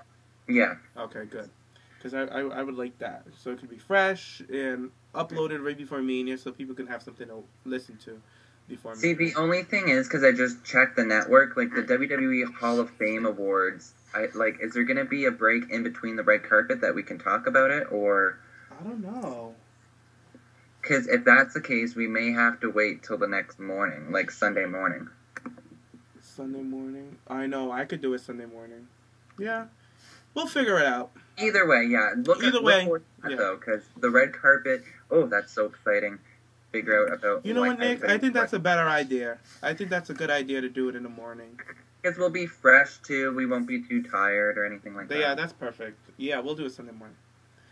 Yeah. Okay, good. Because I would like that. So it could be fresh and uploaded right before Mania so people can have something to listen to before See, Mania. the only thing is, because I just checked the network, like the WWE Hall of Fame Awards, is there going to be a break in between the red carpet that we can talk about it, or... I don't know. Because if that's the case, we may have to wait till the next morning, like Sunday morning. Sunday morning? I know, I could do it Sunday morning. Yeah. We'll figure it out. Either way, yeah. Look forward to that, though, because the red carpet, that's so exciting. Figure out about... You know what, Nick? I think that's a better idea. I think that's a good idea to do it in the morning. Because we'll be fresh, too. We won't be too tired or anything like that. Yeah, that's perfect. Yeah, we'll do it Sunday morning.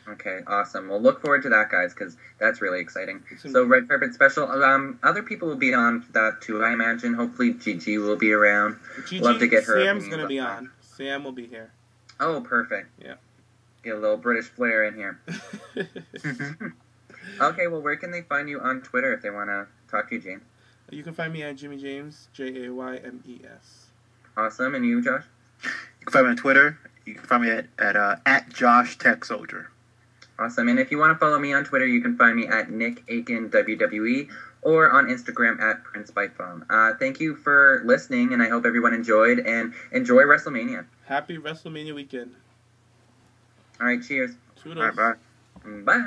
Okay, awesome. We'll look forward to that, guys, because that's really exciting. So, red carpet special. Other people will be on that, too, I imagine. Hopefully, Gigi will be around. Love to get her. Sam's going to be on. Sam will be here. Oh, perfect. Yeah. Get a little British flair in here. Okay, well, where can they find you on Twitter if they want to talk to you, Jane? You can find me at Jimmy Jaymes, Jaymes. Awesome. And you, Josh? You can find me on Twitter. You can find me at Josh Tech Soldier. Awesome. And if you want to follow me on Twitter, you can find me at Nick Aiken WWE or on Instagram at Prince Pipebomb. Thank you for listening, and I hope everyone enjoyed, and enjoy WrestleMania. Happy WrestleMania weekend. All right, cheers. Toodles. Bye. Bye.